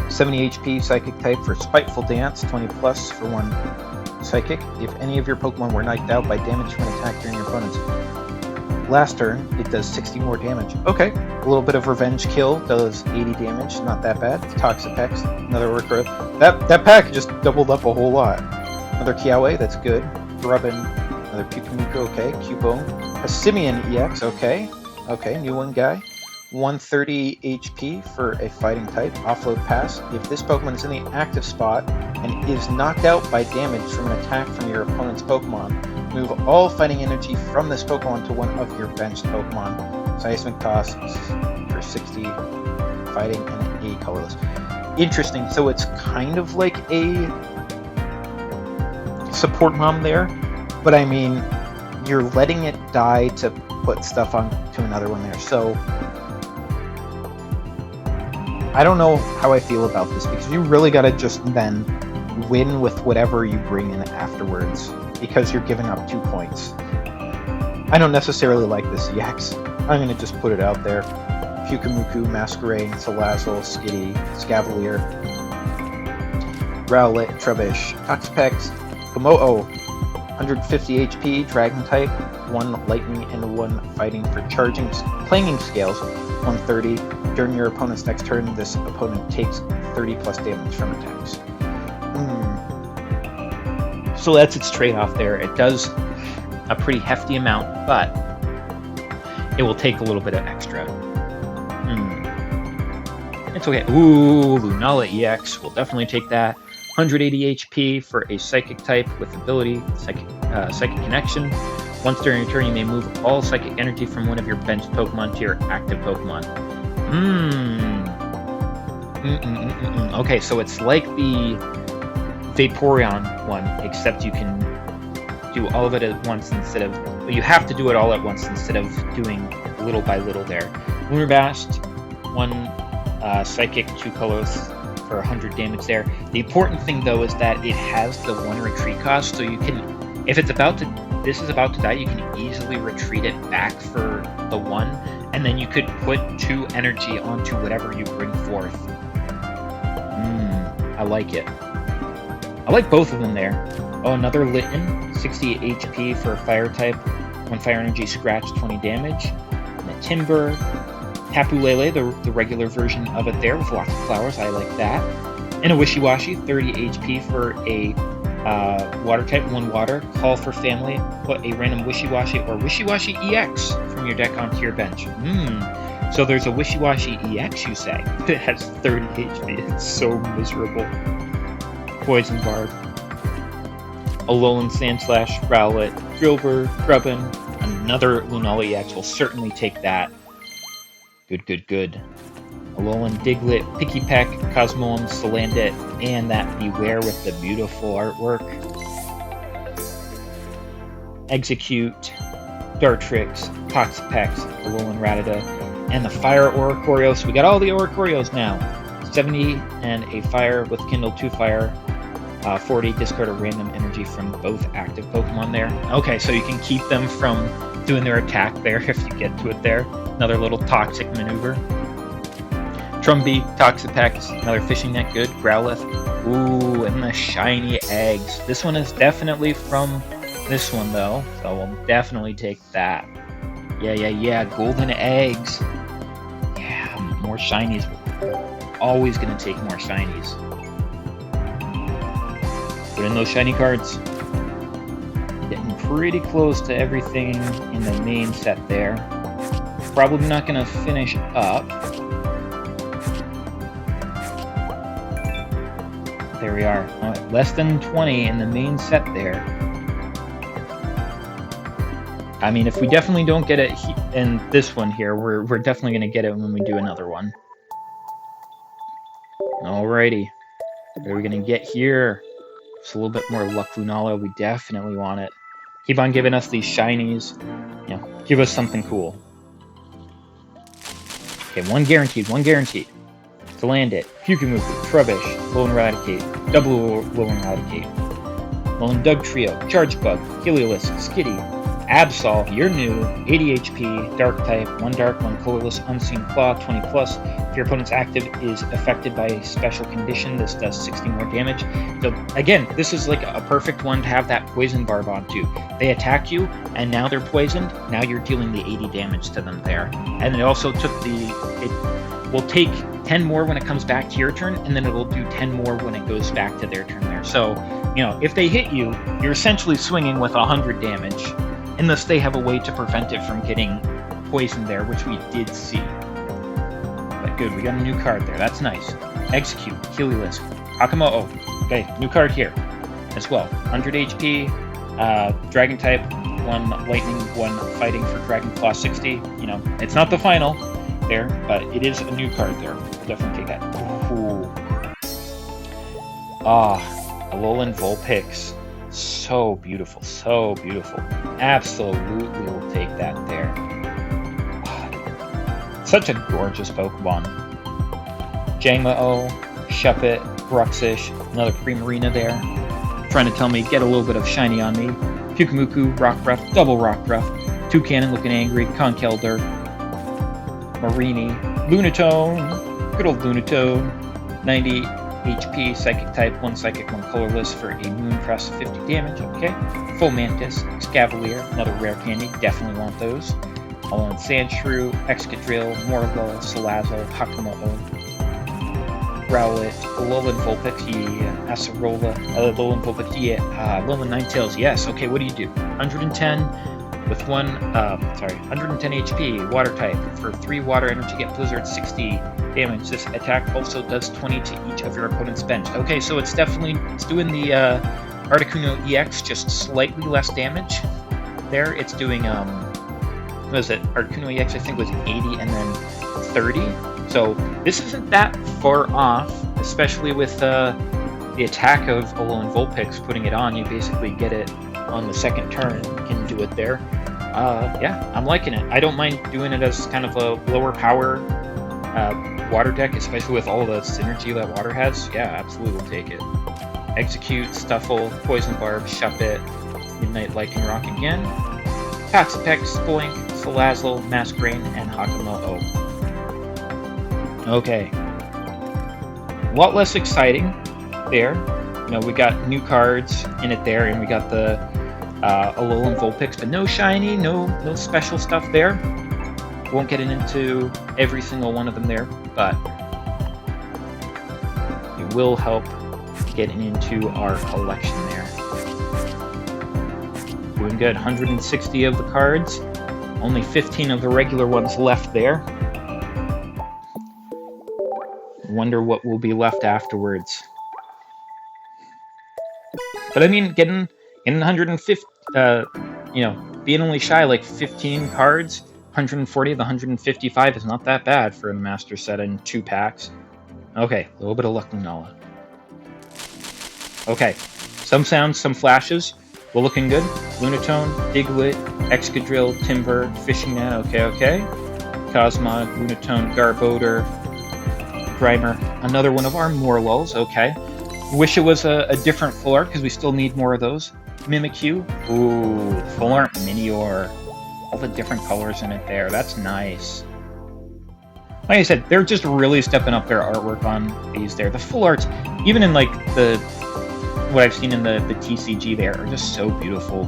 70 HP Psychic type for Spiteful Dance, 20 plus for 1 Psychic. If any of your Pokemon were knocked out by damage from an attack during your opponent's last turn, it does 60 more damage. Okay, a little bit of Revenge Kill does 80 damage, not that bad. Toxapex, another Oricorio. That pack just doubled up a whole lot. Another Kiawe, that's good. Grubbin, another Pukamiku, okay. Cubone. A Simian EX, okay. Okay, new one guy. 130 HP for a fighting type. Offload Pass. If this Pokemon is in the active spot and is knocked out by damage from an attack from your opponent's Pokemon, move all fighting energy from this Pokemon to one of your benched Pokemon. Seismic Toss for 60 fighting and a colorless. Interesting. So it's kind of like a support mom there, but I mean, you're letting it die to put stuff on to another one there. So I don't know how I feel about this, because you really gotta just then win with whatever you bring in afterwards, because you're giving up 2 points. I don't necessarily like this EX. I'm gonna just put it out there. Pukamiku, Masquerain, Salazzle, Skitty, Scavalier, Rowlet, Trubbish, Toxapex, Komodo, 150 HP, Dragon type, 1 Lightning and 1 Fighting for charging Clanging Scales, 130. During your opponent's next turn, this opponent takes 30 plus damage from attacks. So that's its trade-off there. It does a pretty hefty amount, but it will take a little bit of extra. It's okay. Ooh, Lunala EX. We'll definitely take that. 180 HP for a Psychic type with ability Psychic Connection. Once during your turn, you may move all Psychic energy from one of your benched Pokemon to your active Pokemon. Okay, so it's like the Vaporeon one, except you can do all of it at once instead of... Well, you have to do it all at once instead of doing little by little there. Lunar Blast, 1 Psychic, 2 colors for 100 damage there. The important thing, though, is that it has the 1 retreat cost, so you can... If it's about to... This is about to die, you can easily retreat it back for the 1, and then you could put 2 energy onto whatever you bring forth. I like it. I like both of them there. Oh, another Litten, 68 HP for a fire type. 1 fire energy scratch, 20 damage. And a Timber. Tapu Lele, the regular version of it there with lots of flowers. I like that. And a Wishy-Washy, 30 HP for a water type, 1 water. Call for family. Put a random Wishy-Washy or Wishy-Washy EX from your deck onto your bench. So there's a Wishy-Washy EX, you say? It has 30 HP. It's so miserable. Poison Barb. Alolan Sandslash, Rowlet, Drillbur, Grubbin. Another Lunala EX. Will certainly take that. Good. Alolan Diglett, Pikipek, Cosmoem, Salandit, and that Beware with the beautiful artwork. Execute, Dartrix, Toxapex, Alolan Rattata, and the Fire Oricorio. So we got all the Oricorios now. 70 and a Fire with Kindle 2 Fire. 40, discard a random energy from both active Pokemon there. Okay, so you can keep them from doing their attack there if you get to it there. Another little toxic maneuver. Trumbeak, Toxapex, another Fishing Net, good. Growlithe. Ooh, and the shiny eggs. This one is definitely from this one, though, so we'll definitely take that. Yeah, golden eggs. Yeah, more shinies. We're always going to take more shinies. Put in those shiny cards. getting pretty close to everything in the main set there. Probably not going to finish up. There we are. Less than 20 in the main set there. I mean, if we definitely don't get it in this one here, we're definitely going to get it when we do another one. Alrighty. What are we going to get here? Just a little bit more luck, Lunala. We definitely want it. Keep on giving us these shinies. You know, give us something cool. Okay, one guaranteed. To land it, Pyukumuku, Trubbish, Lone Raticate, Double Lone Raticate, Lone Dug Trio, Charge Bug, Heliolisk, Skitty, Absol, you're new, 80 HP, Dark type, 1 Dark, 1 Colorless, Unseen Claw, 20 plus. If your opponent's active is affected by a special condition, this does 60 more damage. So again, this is like a perfect one to have that Poison Barb on too. They attack you, and now they're poisoned, now you're dealing the 80 damage to them there. And it also took it will take 10 more when it comes back to your turn, and then it'll do 10 more when it goes back to their turn there. So, you know, if they hit you, you're essentially swinging with 100 damage, unless they have a way to prevent it from getting poisoned there, which we did see. But good, we got a new card there. That's nice. Execute, Heliolisk, Hakamo'o. Okay, new card here as well. 100 HP, Dragon type, 1 Lightning, 1 Fighting for Dragon Claw 60. You know, it's not the final there, but it is a new card there. We'll definitely take that. Ooh. Alolan Vulpix. So beautiful, so beautiful. Absolutely will take that there. Such a gorgeous Pokemon. Jangmo-O, Shuppet, Bruxish, another Primarina there. Trying to tell me, get a little bit of shiny on me. Pyukumuku, Rockruff, double Rockruff. Toucannon looking angry, Conkeldurr, Marini, Lunatone, good old Lunatone, 90 HP, Psychic type, 1 Psychic, 1 Colorless for a Moonpress, 50 damage, okay. Full Mantis, Excavalier, another rare candy, definitely want those. Alolan Sandshrew, Excadrill, Morgul, Salazzle, Hakamo'o, Rowlet, Alolan Vulpix, yeah, Acerola, Alolan Vulpix, yeah, Alolan Ninetales, yes, okay, what do you do? 110 with 110 HP, Water type, for 3 Water Energy, get Blizzard, 60 damage. This attack also does 20 to each of your opponent's bench. Okay, so it's doing the Articuno EX, just slightly less damage there. It's doing, what is it? Articuno EX, I think, was 80 and then 30. So this isn't that far off, especially with the attack of Alolan Vulpix, putting it on. You basically get it on the second turn. You can do it there. Yeah, I'm liking it. I don't mind doing it as kind of a lower power water deck, especially with all the synergy that water has. Yeah, absolutely will take it. Execute, Stuffle, Poison Barb, Shuppet, Midnight Lightning Rock again, Paxapex, Spoink, Salazzle, Masquerain, and Hakamo'o. Okay. A lot less exciting there. You know, we got new cards in it there, and we got the Alolan Vulpix, but no shiny, no special stuff there. Won't get into every single one of them there, but it will help getting into our collection there. Doing good. 160 of the cards, only 15 of the regular ones left there. Wonder what will be left afterwards. But I mean, getting 150, you know, being only shy like 15 cards, 140 of the 155 is not that bad for a master set in 2 packs. Okay, a little bit of luck, Lunala. Okay, some sounds, some flashes. We're looking good. Lunatone, Diglett, Excadrill, Timber, Fishing Net, okay. Cosmog, Lunatone, Garbodor, Grimer, another one of our Morlulls, okay. Wish it was a different full art, because we still need more of those. Mimikyu, ooh, full art Minior. All the different colors in it there, that's nice. Like I said, they're just really stepping up their artwork on these there. The full arts, even in like what I've seen in the TCG there, are just so beautiful.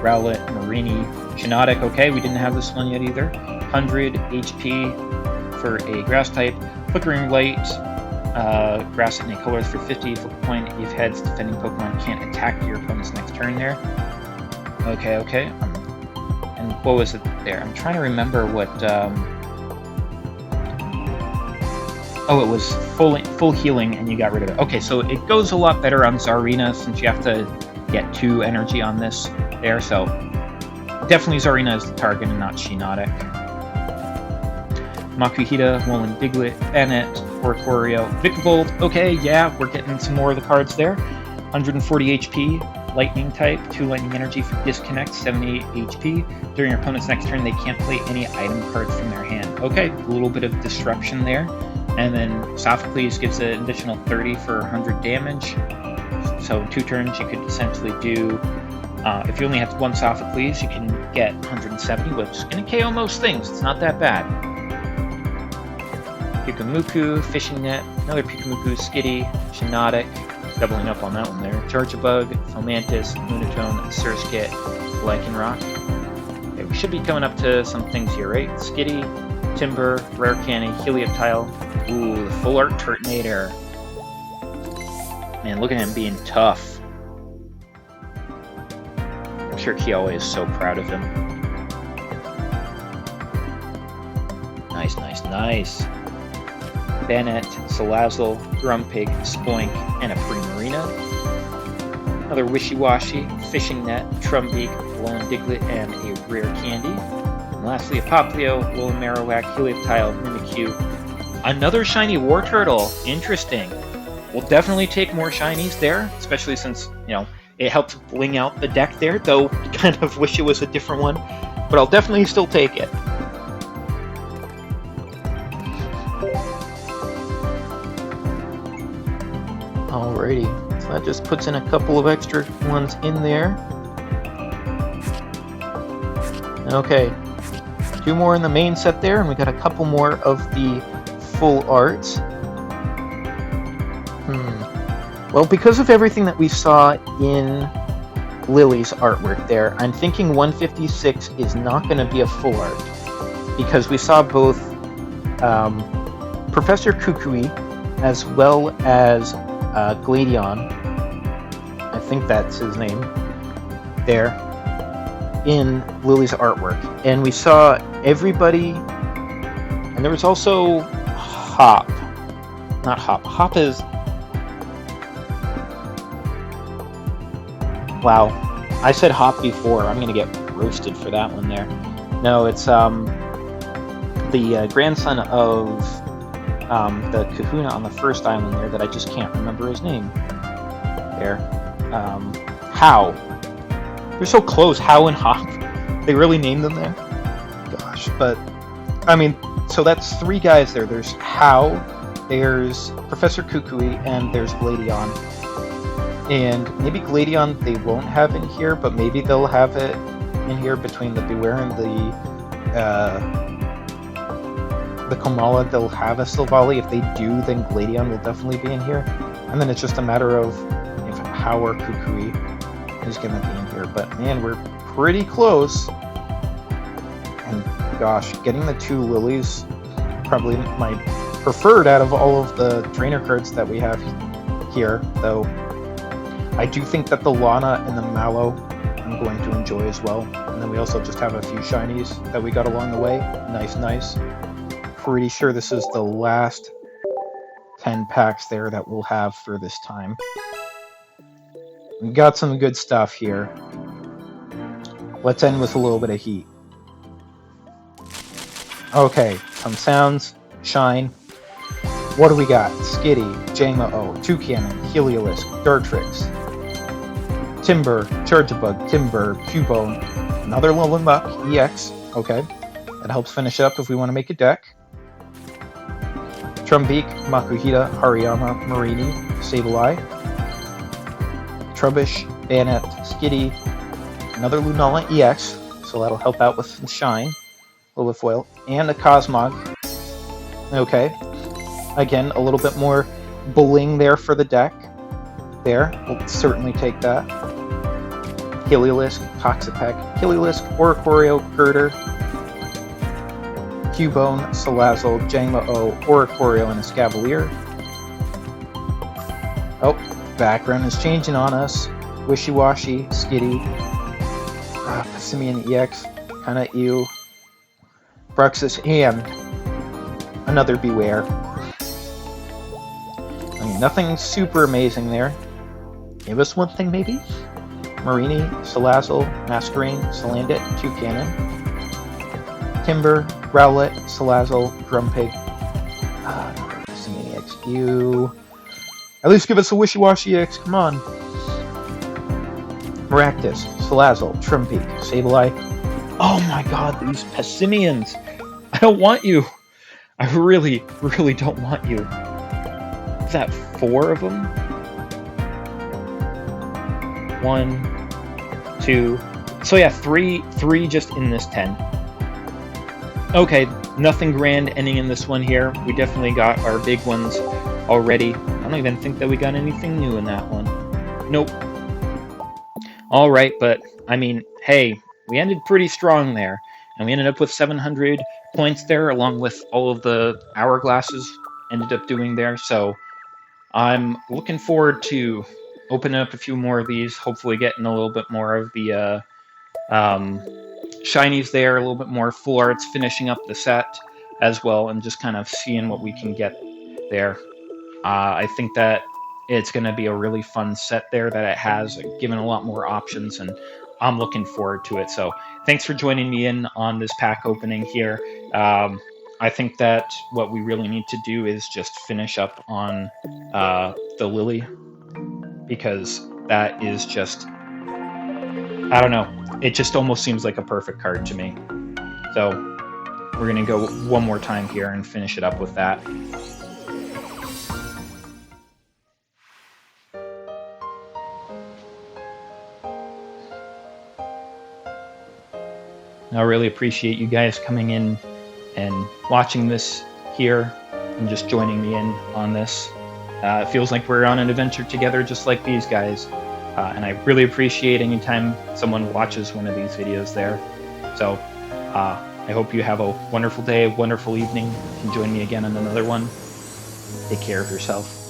Rowlet, Marini, Shiinotic, okay, we didn't have this one yet either. 100 HP for a grass type. Flickering Light, grass and colors for 50. Flip a coin if heads, defending Pokemon can't attack your opponent's next turn there. Okay, okay. And what was it there? I'm trying to remember what... Oh, it was full healing, and you got rid of it. Okay, so it goes a lot better on Zarina, since you have to get 2 energy on this there, so... Definitely Zarina is the target and not Shinotic. Makuhita, Woolen Diglett, Bennett, Oricorio, Vikavolt. Okay, yeah, we're getting some more of the cards there. 140 HP, Lightning type, 2 Lightning Energy for Disconnect, 78 HP. During your opponent's next turn, they can't play any item cards from their hand. Okay, a little bit of disruption there. And then Sophocles gives an additional 30 for 100 damage. So in 2 turns, you could essentially do... if you only have 1 Sophocles, you can get 170, which is going to KO most things. It's not that bad. Pikamuku, Fishing Net, another Pikamuku, Skitty, Shinotic, doubling up on that one there. Charjabug, Fomantis, Lunatone, Surskit, Lycanroc. Okay, we should be coming up to some things here, right? Skitty, Timber, Rare Candy, Helioptile. Ooh, the Full Art Turtonator. Man, look at him being tough. I'm sure Kiawe is so proud of him. Nice, nice, nice. Bennett, Salazzle, Grumpig, Spoink, and a Primarina. Another Wishy-Washy, Fishing Net, Trumbeak, Woolen Diglett, and a Rare Candy. And lastly, a Poplio, Woolen Marowak, Helioptile, Mimikyu. Another shiny War Turtle. Interesting. We'll definitely take more shinies there, especially since, you know, it helps bling out the deck there, though I kind of wish it was a different one. But I'll definitely still take it. Alrighty, so that just puts in a couple of extra ones in there. Okay, 2 more in the main set there, and we got a couple more of the full arts. Well, because of everything that we saw in Lillie's artwork there, I'm thinking 156 is not going to be a full art, because we saw both Professor Kukui as well as Gladion, I think that's his name, there, in Lillie's artwork. And we saw everybody, and there was also Hop. Not Hop. Hop is... Wow. I said Hop before. I'm going to get roasted for that one there. No, it's the grandson of the kahuna on the first island there that I just can't remember his name. There. How. They're so close, How and Hop. They really named them there? Gosh, but... I mean, so that's 3 guys there. There's How, there's Professor Kukui, and there's Gladion. And maybe Gladion they won't have in here, but maybe they'll have it in here between the Beware and the Komala. They'll have a Silvally. If they do, then Gladion will definitely be in here. And then it's just a matter of if How or Kukui is going to be in here. But man, we're pretty close. And gosh, getting the 2 Lillies, probably my preferred out of all of the trainer cards that we have here, though I do think that the Lana and the Mallow I'm going to enjoy as well. And then we also just have a few shinies that we got along the way. Nice, nice. Pretty sure this is the last 10 packs there that we'll have for this time. We got some good stuff here. Let's end with a little bit of heat. Okay, some sounds, shine. What do we got? Skitty, Jamo, Toucannon, Heliolisk, Dartrix, Timber, Charjabug, Timber, Cubone, another Lillimuck, EX, okay. That helps finish up if we want to make a deck. Trumbeak, Makuhita, Hariyama, Marini, Sableye, Trubbish, Bennett, Skitty, another Lunala EX, so that'll help out with some shine, a little bit foil, and a Cosmog. Okay. Again, a little bit more bling there for the deck. There, we'll certainly take that. Heliolisk, Toxapeck, Heliolisk, Oricorio, Girder, Cubone, Salazzle, Jangmo-O, Oricorio, and Escavalier. Oh, background is changing on us. Wishy-Washy, Skitty, Simeon EX, kind of ew. Bruxus and another Beware. I mean, nothing super amazing there. Give us one thing, maybe? Marini, Salazzle, Masquerain, Salandit, Toucannon, Timber, Rowlet, Salazzle, Grumpig. Simeon EX, ew. At least give us a Wishy-Washy EX, come on. Maractus, Salazzle, Trumpeak, Sableye. Oh my god, these Pessimians! I don't want you! I really, really don't want you. Is that 4 of them? 1, 2... So yeah, 3 just in this 10. Okay, nothing grand ending in this one here. We definitely got our big ones already. I don't even think that we got anything new in that one. Nope. Alright, but, I mean, hey, we ended pretty strong there. And we ended up with 700 points there, along with all of the hourglasses ended up doing there. So, I'm looking forward to opening up a few more of these, hopefully getting a little bit more of the shinies there, a little bit more full arts, finishing up the set as well, and just kind of seeing what we can get there. I think that it's going to be a really fun set there that it has, given a lot more options, and I'm looking forward to it. So thanks for joining me in on this pack opening here. I think that what we really need to do is just finish up on the Lillie, because that is just, I don't know, it just almost seems like a perfect card to me. So we're going to go one more time here and finish it up with that. I really appreciate you guys coming in and watching this here and just joining me in on this. It feels like we're on an adventure together just like these guys. And I really appreciate anytime someone watches one of these videos there. So I hope you have a wonderful day, a wonderful evening. You can join me again on another one. Take care of yourself.